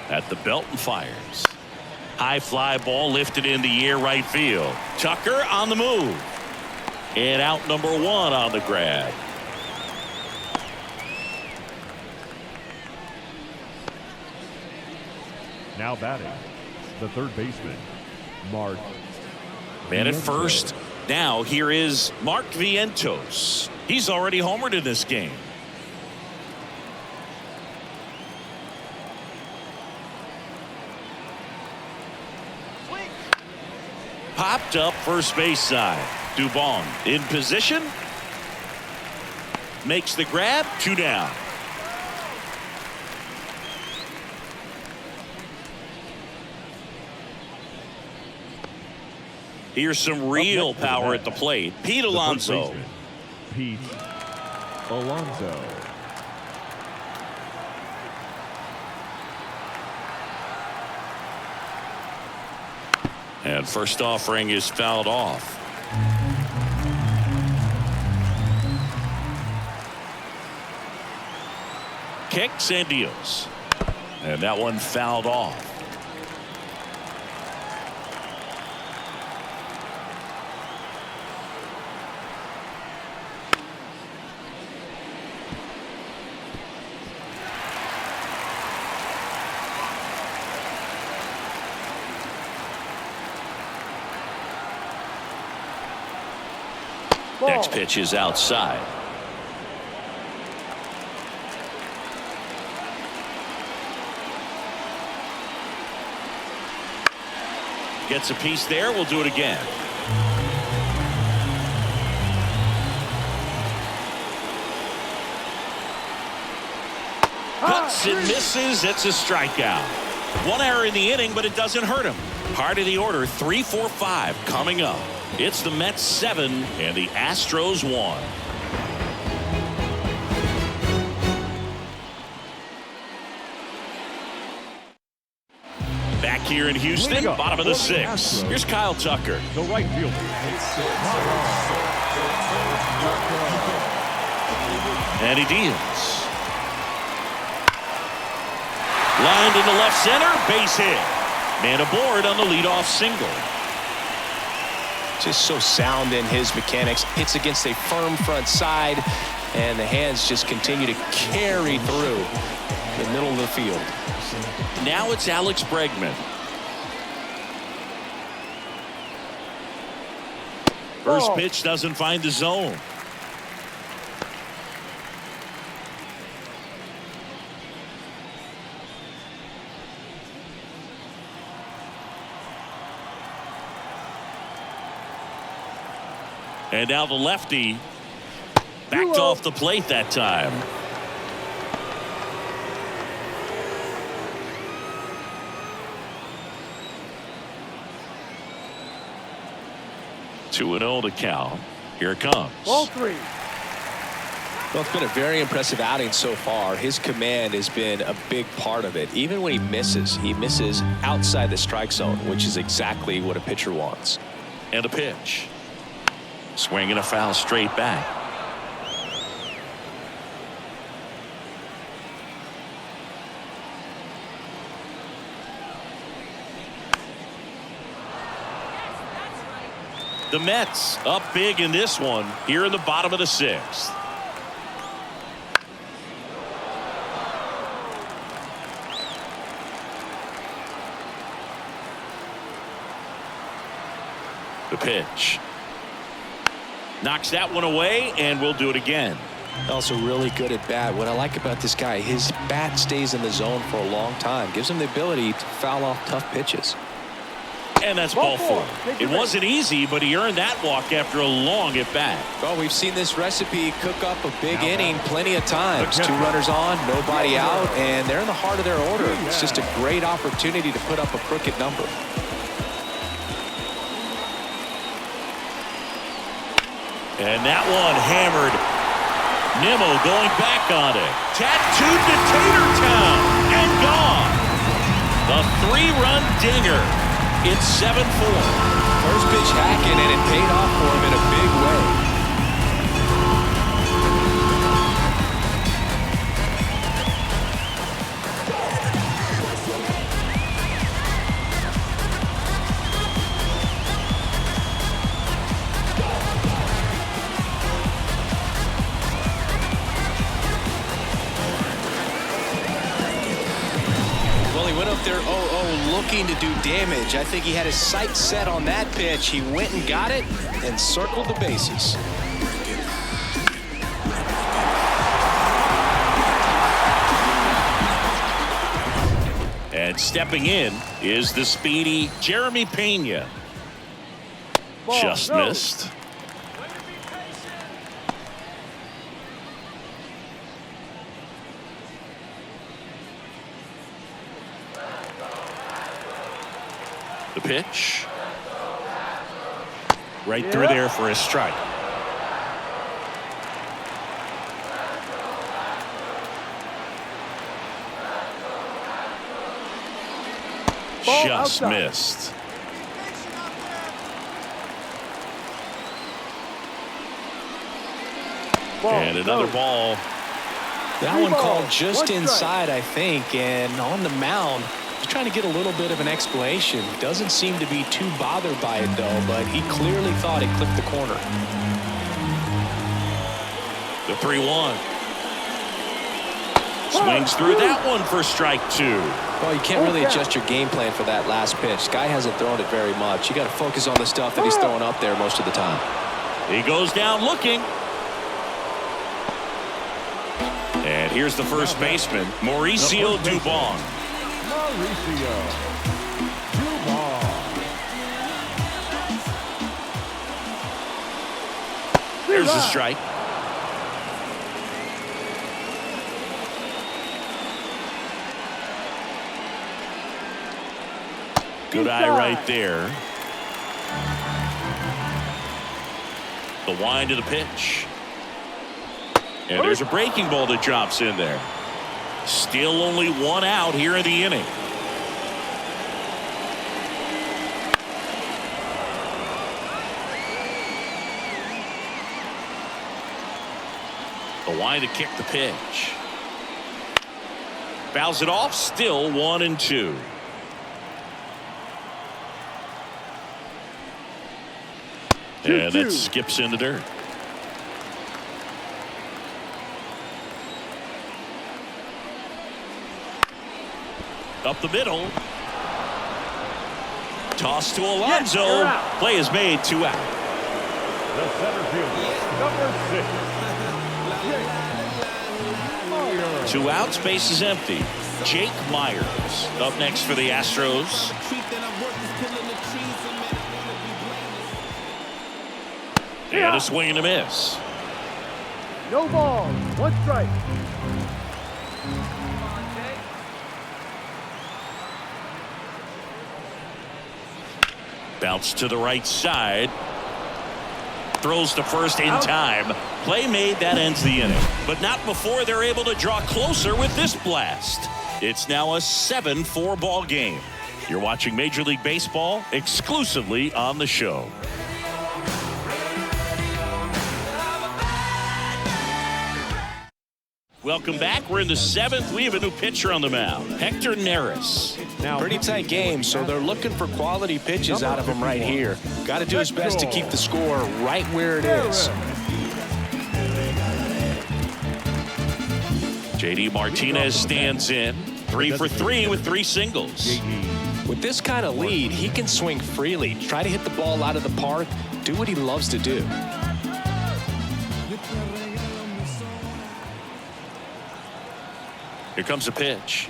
Speaker 1: At the belt and fires. High fly ball lifted in the air, right field. Tucker on the move. And out number 1 on the grab.
Speaker 3: Now batting, the third baseman, Mark.
Speaker 1: Man at
Speaker 3: Vientos.
Speaker 1: first. Now here is Mark Vientos. He's already homered in this game. Popped up first base side. Dubon in position. Makes the grab. 2 down. Here's some real power at the plate. Pete
Speaker 3: The first
Speaker 1: Alonso.
Speaker 3: baseman, Pete Alonso.
Speaker 1: And first offering is fouled off. kicks and deals. And that one fouled off. Next pitch is outside. Gets a piece there. We'll do it again. Cuts and misses. It's a strikeout. One error in the inning, but it doesn't hurt him. Part of the order, 3-4-5 coming up. It's the Mets 7 and the Astros 1. Back here in Houston, bottom of the 6th. Here's Kyle Tucker.
Speaker 3: The right fielder.
Speaker 1: And he deals. Lined into left center, base hit. Man aboard on the leadoff single.
Speaker 2: Just so sound in his mechanics. Hits against a firm front side, and the hands just continue to carry through the middle of the field.
Speaker 1: Now it's Alex Bregman. First pitch doesn't find the zone. And now the lefty backed off the plate that time. Two and 0 to count. Here it comes.
Speaker 4: Ball 3.
Speaker 2: Well, it's been a very impressive outing so far. His command has been a big part of it. Even when he misses outside the strike zone, which is exactly what a pitcher wants.
Speaker 1: And a pitch. Swinging a foul straight back. The Mets up big in this one here in the bottom of the 6th. The pitch. Knocks that one away, and we'll do it again.
Speaker 2: Also really good at bat. What I like about this guy, his bat stays in the zone for a long time. Gives him the ability to foul off tough pitches.
Speaker 1: And that's ball 4. It wasn't easy, but he earned that walk after a long at bat.
Speaker 2: Well, we've seen this recipe cook up a big inning plenty of times. 2 runners on, nobody out, and they're in the heart of their order. It's just a great opportunity to put up a crooked number.
Speaker 1: And that one hammered. Nimmo going back on it. Tattooed to Tatertown and gone. The 3-run dinger. It's 7-4.
Speaker 2: First pitch hacking, and it paid off for him in a big way. They're 0-0 looking to do damage. I think he had his sights set on that pitch. He went and got it and circled the bases.
Speaker 1: And stepping in is the speedy Jeremy Pena. Just missed. The pitch. Right through there for a strike. Just missed. And another ball.
Speaker 2: That one called just inside, I think, and on the mound, he's trying to get a little bit of an explanation. Doesn't seem to be too bothered by it, though, but he clearly thought it clipped the corner.
Speaker 1: The 3-1. Swings through that one for strike 2.
Speaker 2: Well, you can't really adjust your game plan for that last pitch. Guy hasn't thrown it very much. You got to focus on the stuff that he's throwing up there most of the time.
Speaker 1: He goes down looking. And here's the first baseman, Mauricio Dubon.
Speaker 3: Mauricio Dubon.
Speaker 1: There's the strike. Good eye right there. The wind of the pitch. And there's a breaking ball that drops in there. Still only 1 out here in the inning. The wind to kick the pitch. Fouls it off. Still 1-2. And that skips in the dirt. Up the middle. Toss to Alonso. Play is made. 2 out.
Speaker 3: The center fielder, number 6.
Speaker 1: 2 outs. Base is empty. Jake Myers up next for the Astros. And a swing and a miss.
Speaker 4: No ball. 1 strike.
Speaker 1: Bounce to the right side. Throws to first in time. Play made. That ends the inning. But not before they're able to draw closer with this blast. It's now a 7-4 ball game. You're watching Major League Baseball exclusively on the show. Welcome back. We're in the 7th. We have a new pitcher on the mound, Hector Neris.
Speaker 2: Now, pretty tight game, so they're looking for quality pitches out of him right here. Got to do his best to keep the score right where it is.
Speaker 1: JD Martinez stands in. 3 for 3 with 3 singles.
Speaker 2: With this kind of lead, he can swing freely, try to hit the ball out of the park, do what he loves to do.
Speaker 1: Here comes a pitch.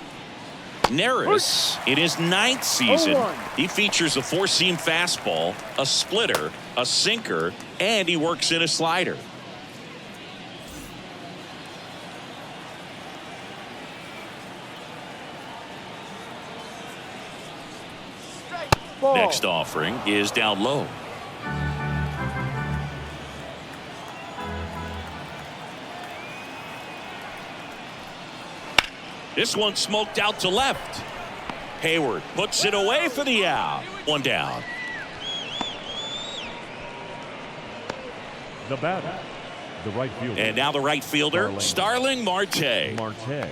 Speaker 1: Neris, in his 9th season, he features a 4-seam fastball, a splitter, a sinker, and he works in a slider.
Speaker 4: Ball.
Speaker 1: Next offering is down low. This one smoked out to left. Hayward puts it away for the out. 1 down.
Speaker 3: The batter, the right fielder.
Speaker 1: And now the right fielder, Starling Marte.
Speaker 3: Marte.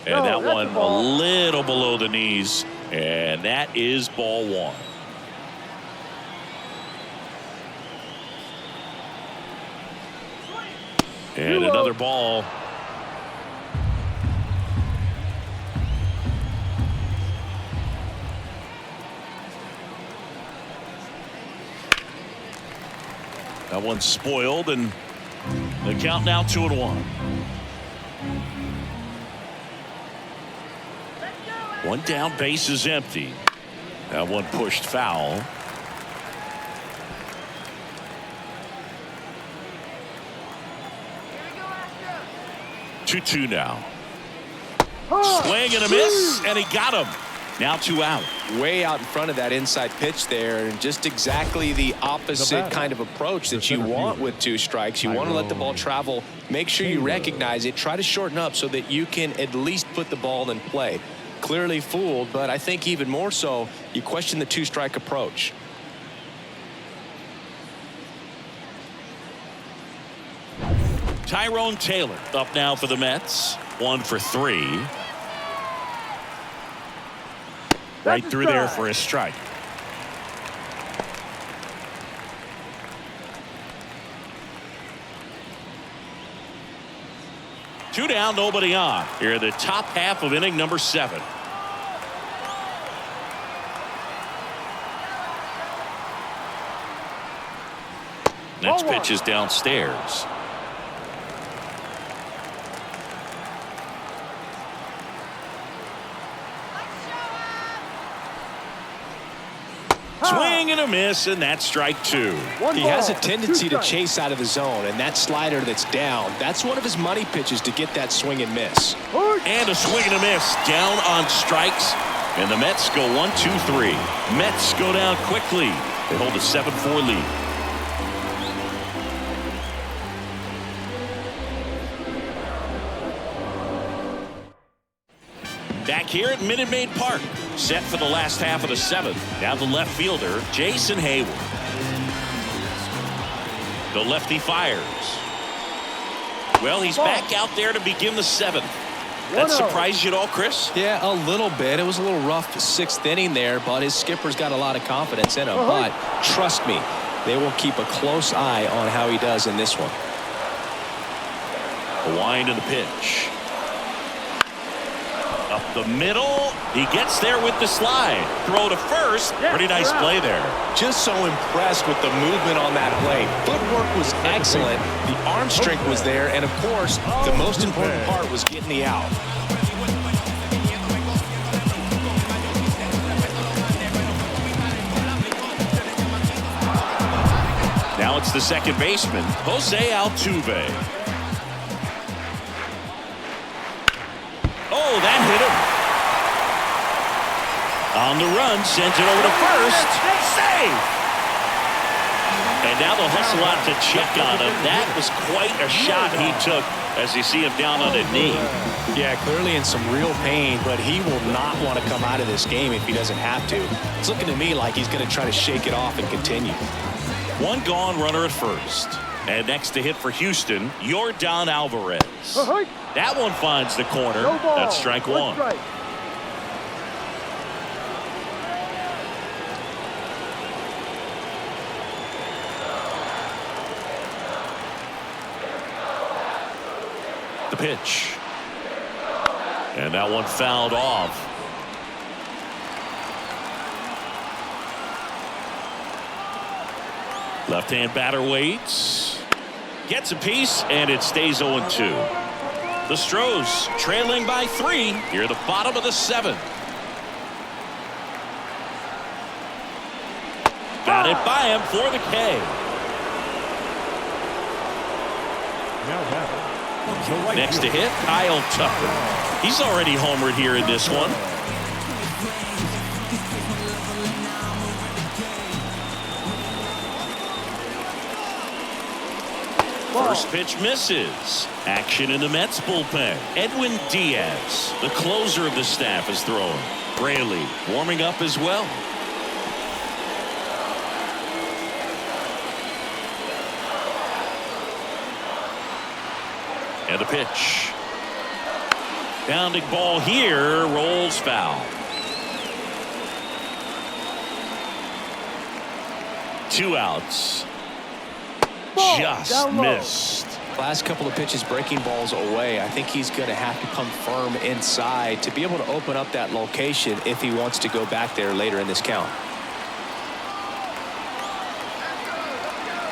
Speaker 1: And that one a little below the knees. And that is ball 1. And another ball. That one's spoiled, and the count now 2-1. 1 down, base is empty. That one pushed foul. Two now. Swing and a miss, and he got him. Now 2 out.
Speaker 2: Way out in front of that inside pitch there, and just exactly the opposite kind of approach that you want with 2 strikes. You want to let the ball travel. Make sure you recognize it. Try to shorten up so that you can at least put the ball in play. Clearly fooled, but I think even more so, you question the 2-strike approach.
Speaker 1: Tyrone Taylor up now for the Mets. 1 for 3. Right through there for a strike. Two down, nobody on. Here, the top half of inning number 7. Next pitch is downstairs. Swing and a miss, and that's strike 2.
Speaker 2: He has a tendency to chase out of the zone, and that slider that's down, that's one of his money pitches to get that swing and miss.
Speaker 1: And a swing and a miss, down on strikes, and the Mets go 1-2-3. Mets go down quickly. They hold a 7-4 lead. Back here at Minute Maid Park, set for the last half of the 7th. Now the left fielder, Jason Hayward. The lefty fires. Well, he's back out there to begin the 7th. That surprised you at all, Chris?
Speaker 2: Yeah, a little bit. It was a little rough 6th inning there, but his skipper's got a lot of confidence in him. But trust me, they will keep a close eye on how he does in this one.
Speaker 1: A wind of the pitch. Up the middle. He gets there with the slide. Throw to first. Pretty nice play there.
Speaker 2: Just so impressed with the movement on that play. Footwork was excellent. The arm strength was there. And, of course, the most important part was getting the out.
Speaker 1: Now it's the second baseman, Jose Altuve. Oh, that hit him. On the run, sends it over to first. Save! And now they'll hustle out to check on him. That was quite a shot he took as you see him down on a knee.
Speaker 2: Yeah, clearly in some real pain, but he will not want to come out of this game if he doesn't have to. It's looking to me like he's going to try to shake it off and continue.
Speaker 1: 1 gone, runner at first. And next to hit for Houston, Yordan Alvarez. That one finds the corner. That's strike 1. The pitch. And that one fouled off. Left-hand batter waits. Gets a piece, and it stays 0-2. The Astros trailing by 3 here at the bottom of the 7th. Got it by him for the K. Next to hit, Kyle Tucker. He's already homered here in this one. First pitch misses. Action in the Mets bullpen. Edwin Diaz, the closer of the staff, is throwing. Braley warming up as well. And the pitch. Bounding ball here, rolls foul. 2 outs. Just missed.
Speaker 2: Last couple of pitches breaking balls away. I think he's going to have to come firm inside to be able to open up that location if he wants to go back there later in this count.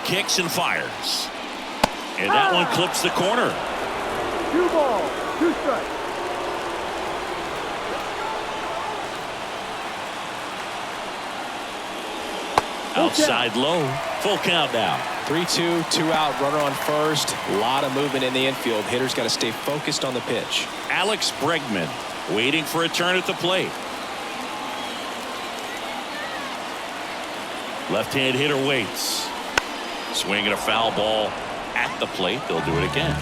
Speaker 1: Kicks and fires. And that one clips the corner.
Speaker 4: 2 balls, 2 strikes.
Speaker 1: Outside low. Full count now.
Speaker 2: 3-2, 2 out, runner on first. A lot of movement in the infield. Hitter's got to stay focused on the pitch.
Speaker 1: Alex Bregman waiting for a turn at the plate. Left-hand hitter waits. Swinging a foul ball at the plate. They'll do it again.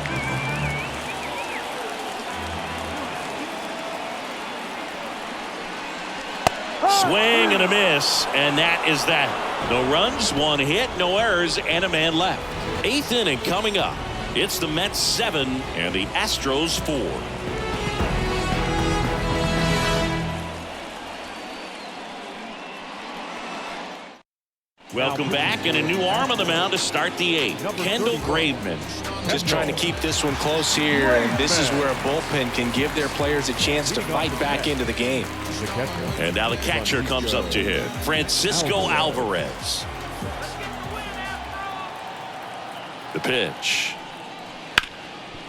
Speaker 1: Swing and a miss, and that is that. No runs, one hit, no errors, and a man left. 8th inning coming up. It's the Mets 7 and the Astros 4. Welcome back, and a new arm on the mound to start the 8th. Kendall Graveman.
Speaker 2: Just trying to keep this one close here, and this is where a bullpen can give their players a chance to fight back into the game.
Speaker 1: And now the catcher comes up to hit. Francisco Alvarez. The pitch.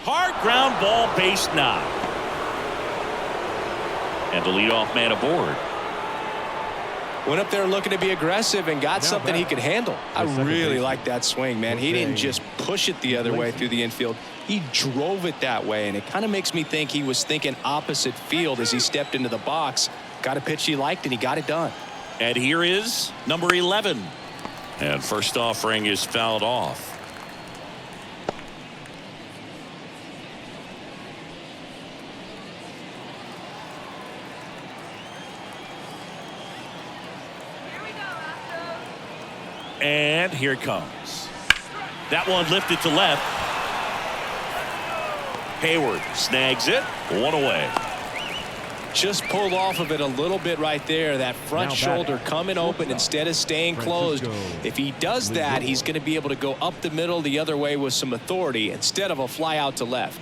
Speaker 1: Hard ground ball, base knock. And the leadoff man aboard.
Speaker 2: Went up there looking to be aggressive and got something he could handle. I really like that swing, man. He didn't just push it the other way through the infield. He drove it that way, and it kind of makes me think he was thinking opposite field as he stepped into the box. Got a pitch he liked, and he got it done.
Speaker 1: And here is number 11. And first offering is fouled off. And here it comes. That one lifted to left. Hayward snags it. One away.
Speaker 2: Just pulled off of it a little bit right there. That front shoulder coming open instead of staying closed. If he does that, he's going to be able to go up the middle the other way with some authority instead of a fly out to left.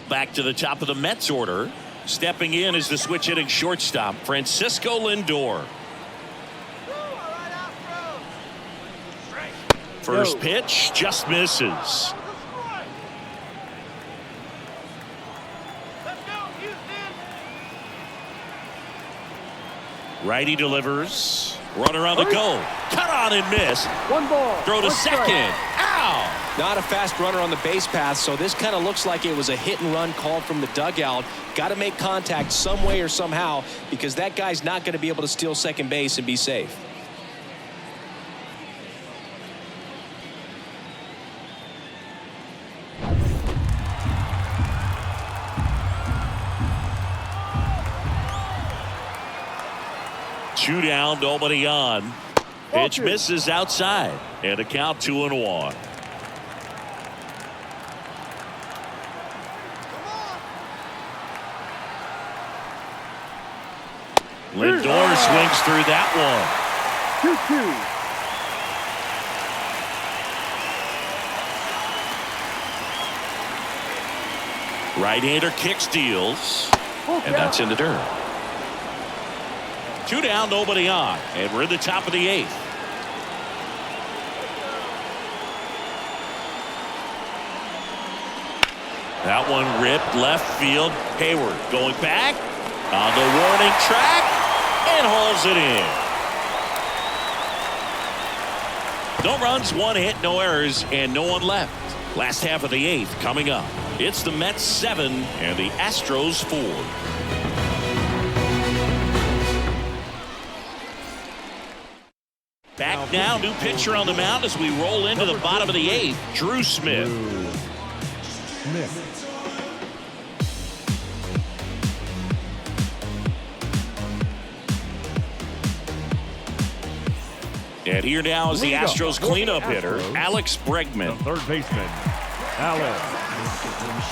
Speaker 1: Back to the top of the Mets order. Stepping in is the switch hitting shortstop, Francisco Lindor. First pitch just misses. Righty delivers. Runner on the go. Cut on and miss.
Speaker 4: One ball.
Speaker 1: Throw to second.
Speaker 4: Strike.
Speaker 1: Ow!
Speaker 2: Not a fast runner on the base path, so this kind of looks like it was a hit and run called from the dugout. Got to make contact some way or somehow because that guy's not going to be able to steal second base and be safe.
Speaker 1: Two down, nobody on. Pitch misses outside, and a count 2-1. Lindor swings through that one.
Speaker 4: 2-2.
Speaker 1: Right-hander kick steals, and that's in the dirt. Two down, nobody on, and we're in the top of the 8th. That one ripped left field. Hayward going back on the warning track and hauls it in. No runs, one hit, no errors, and no one left. Last half of the 8th coming up. It's the Mets 7 and the Astros 4. Back now, new pitcher on the mound as we roll into the bottom of the 8th, Drew Smith. And here now is the Astros cleanup hitter, Alex Bregman.
Speaker 3: Third baseman, Alex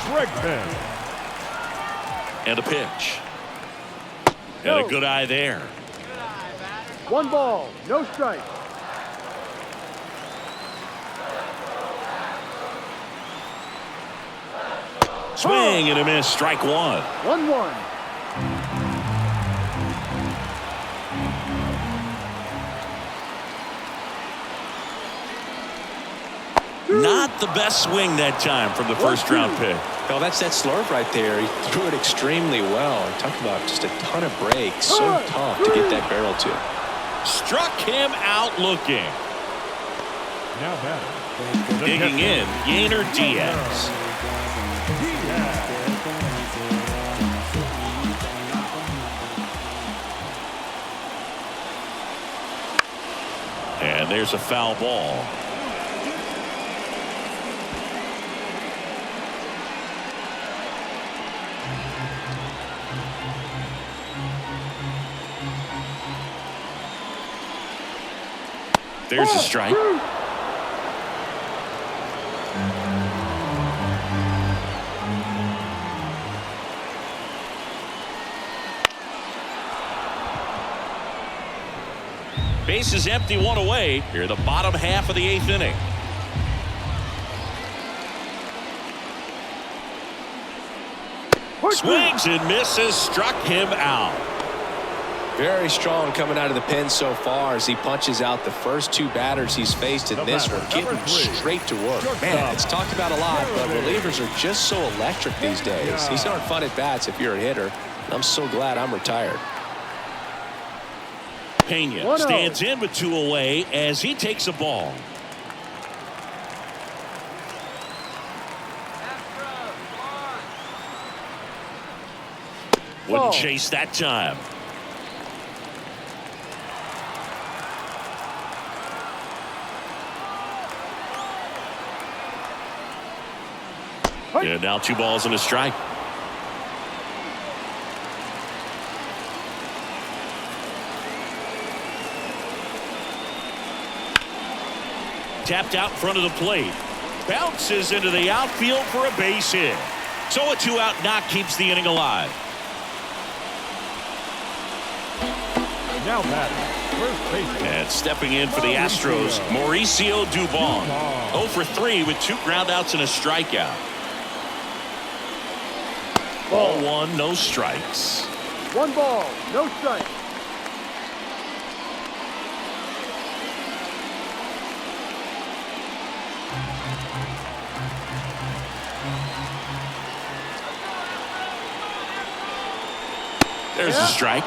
Speaker 3: Bregman.
Speaker 1: And a pitch. And a good eye there.
Speaker 4: One ball, no strike.
Speaker 1: Swing and a miss, strike one.
Speaker 4: 1-1.
Speaker 2: Not the best swing that time from the first round pick. No, that's that slurve right there. He threw it extremely well. Talk about just a ton of breaks. So tough to get that barrel to.
Speaker 1: Struck him out looking.
Speaker 3: Now batting.
Speaker 1: Digging in, Yainer Diaz. And And there's a foul ball. There's a strike. Base is empty, one away. Here, the bottom half of the 8th inning. Swings and misses, struck him out.
Speaker 2: Very strong coming out of the pen so far as he punches out the first 2 batters he's faced in this one, getting straight to work. Man, it's talked about a lot, but relievers are just so electric these days. These aren't fun at bats if you're a hitter. I'm so glad I'm retired.
Speaker 1: Pena stands in with 2 away as he takes a ball. Wouldn't chase that time. Yeah, now 2 balls and a strike. Tapped out in front of the plate. Bounces into the outfield for a base hit. So a 2-out knock keeps the inning alive.
Speaker 3: Now batting, first baseman.
Speaker 1: And stepping in for the Astros, Mauricio Dubon. 0 for 3 with 2 groundouts and a strikeout. Ball 1, no strikes.
Speaker 4: 1 ball, no strike.
Speaker 1: There's a strike.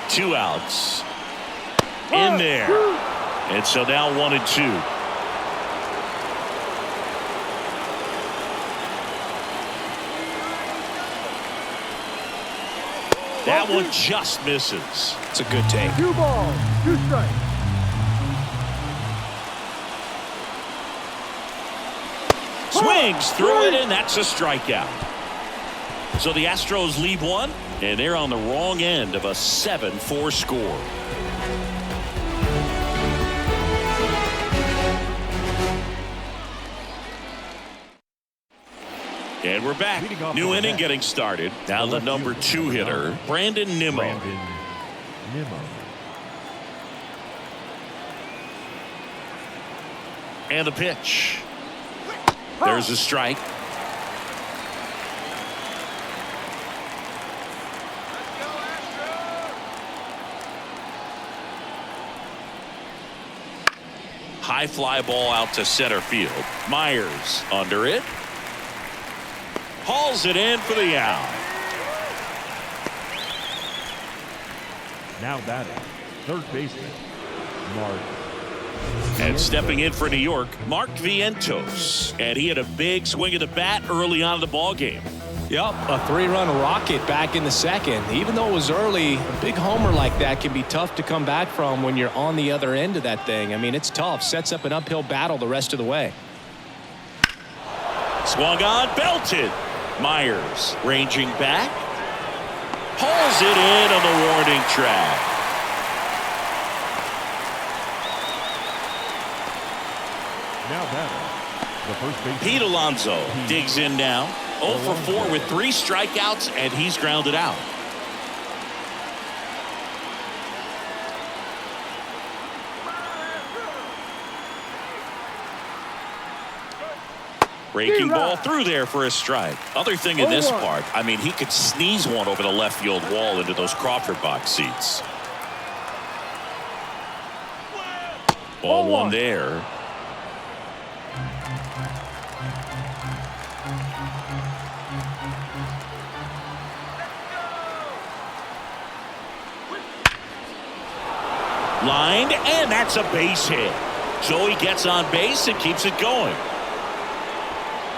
Speaker 1: Two outs. In there. And so now 1 and 2. That one just misses.
Speaker 2: It's a good take.
Speaker 4: 2 balls, 2 strikes.
Speaker 1: Swings through it, and that's a strikeout. So the Astros lead 1, and they're on the wrong end of a 7-4 score. And we're back. New inning getting started. Now the number 2 hitter, Brandon Nimmo. And the pitch. There's a strike. High fly ball out to center field. Myers under it. Hauls it in for the out.
Speaker 3: Now batting, third baseman, Mark.
Speaker 1: And stepping in for New York, Mark Vientos. And he had a big swing of the bat early on in the ball game.
Speaker 2: Yep, a 3-run rocket back in the second. Even though it was early, a big homer like that can be tough to come back from when you're on the other end of that thing. I mean, it's tough. Sets up an uphill battle the rest of the way.
Speaker 1: Swung on, belted. Myers ranging back. Hauls it in on the warning track.
Speaker 3: Now batting, the first baseman,
Speaker 1: Pete Alonso digs in now. 0 for 4 with 3 strikeouts, and he's grounded out. Breaking ball through there for a strike. Other thing in this part, I mean, he could sneeze one over the left field wall into those Crawford box seats. Ball 1 there. Lined, and that's a base hit. So he gets on base and keeps it going.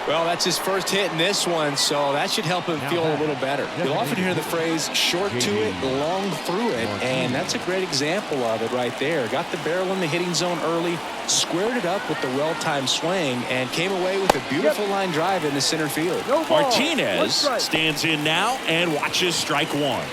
Speaker 2: Well, that's his first hit in this one, so that should help him feel a little better. You'll often hear the phrase, short to it, long through it, and that's a great example of it right there. Got the barrel in the hitting zone early, squared it up with the well-timed swing, and came away with a beautiful line drive in the center field.
Speaker 4: No ball.
Speaker 1: Martinez stands in now and watches strike one.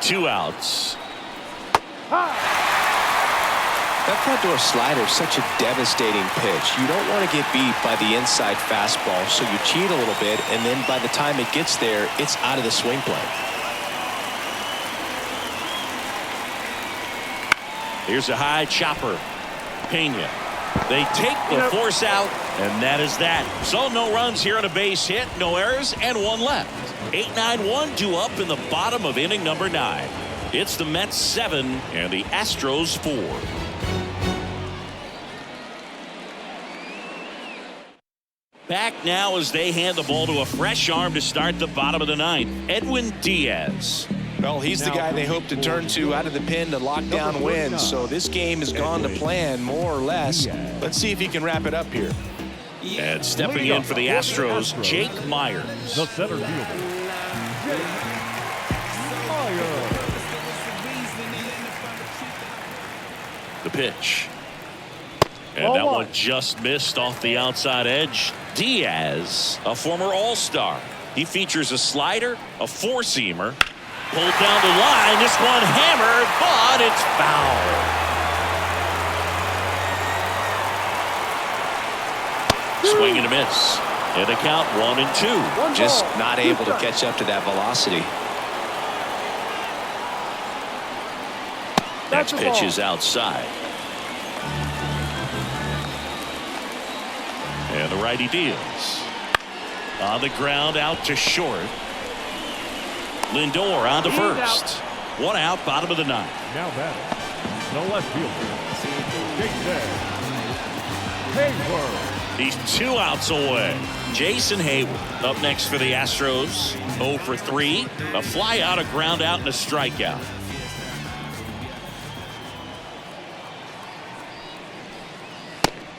Speaker 1: Two outs.
Speaker 2: That front door slider is such a devastating pitch. You don't want to get beat by the inside fastball, so you cheat a little bit, and then by the time it gets there, it's out of the swing plane.
Speaker 1: Here's a high chopper. Pena. They take the force out, and that is that. So no runs here on a base hit, no errors, and one left. 8-9-1 due up in the bottom of inning number 9. It's the Mets 7 and the Astros 4. Back now as they hand the ball to a fresh arm to start the bottom of the 9th. Edwin Diaz.
Speaker 2: Well, he's the guy they hope to turn to out of the pen to lock down wins. So this game has gone to plan, more or less. Let's see if he can wrap it up here.
Speaker 1: And stepping in for the Astros, Jake Myers.
Speaker 3: The center fielder, Jake Myers.
Speaker 1: The pitch. And that one just missed off the outside edge. Diaz, a former All-Star. He features a slider, a four-seamer. Pulled down the line. This one hammered, but it's foul. Swing and a miss. And the count 1-2.
Speaker 2: Just not able to catch up to that velocity.
Speaker 1: Next pitch is outside. And the righty deals. On the ground, out to short. Lindor on to first. One out, bottom of the 9th.
Speaker 3: Now batting, the left fielder, Jason Hayward.
Speaker 1: He's 2 outs away. Jason Hayward up next for the Astros. 0 for 3. A fly out, a ground out, and a strikeout.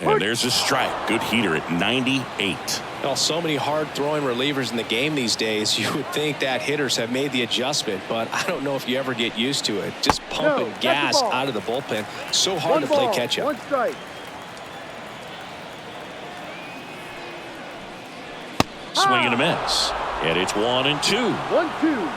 Speaker 1: And there's a strike. Good heater at 98.
Speaker 2: Well, so many hard-throwing relievers in the game these days, you would think that hitters have made the adjustment, but I don't know if you ever get used to it. Just pumping gas out of the bullpen. So hard to play catch-up.
Speaker 4: One strike.
Speaker 1: Swing and a miss. And it's 1-2.
Speaker 4: 1-2.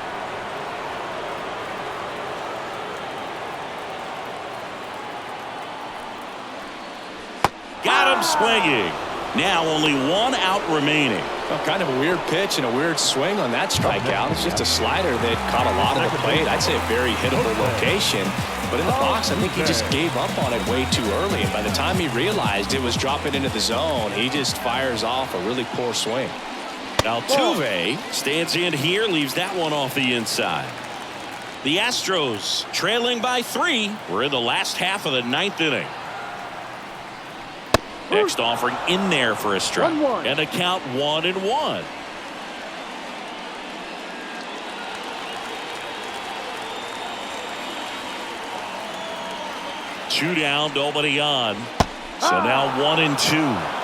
Speaker 1: Got him swinging. Now only 1 out remaining.
Speaker 2: Well, kind of a weird pitch and a weird swing on that strikeout. It's just a slider that caught a lot of the plate. I'd say a very hittable location. But in the box, I think he just gave up on it way too early. And by the time he realized it was dropping into the zone, he just fires off a really poor swing.
Speaker 1: Altuve stands in here, leaves that one off the inside. The Astros trailing by 3. We're in the last half of the 9th inning. Next offering in there for a strike.
Speaker 4: 1-1.
Speaker 1: And a count 1-1. Two down, nobody on. So now 1-2.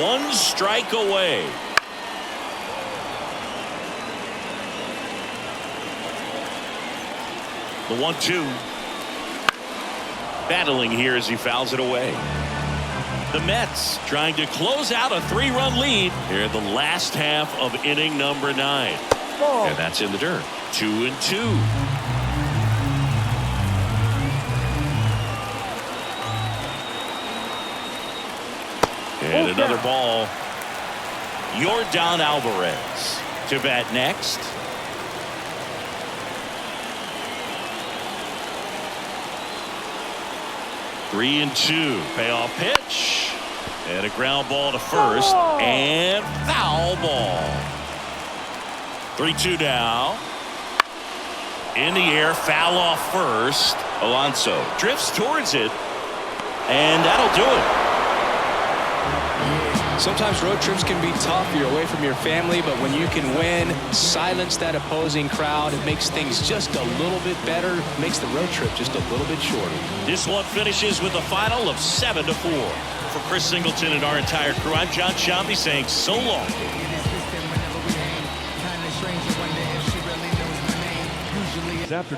Speaker 1: One strike away. The 1-2. Battling here as he fouls it away. The Mets trying to close out a 3-run lead here in the last half of inning number 9. And that's in the dirt. 2-2. And another ball. Yordan Alvarez to bat next. Three and 2. Payoff pitch. And a ground ball to first. And foul ball. 3-2 now. In the air. Foul off first. Alonso drifts towards it. And that'll do it.
Speaker 2: Sometimes road trips can be tough. You're away from your family, but when you can win, silence that opposing crowd, it makes things just a little bit better, makes the road trip just a little bit shorter.
Speaker 1: This one finishes with a final of 7-4. For Chris Singleton and our entire crew, I'm John Shambi saying so long.
Speaker 3: After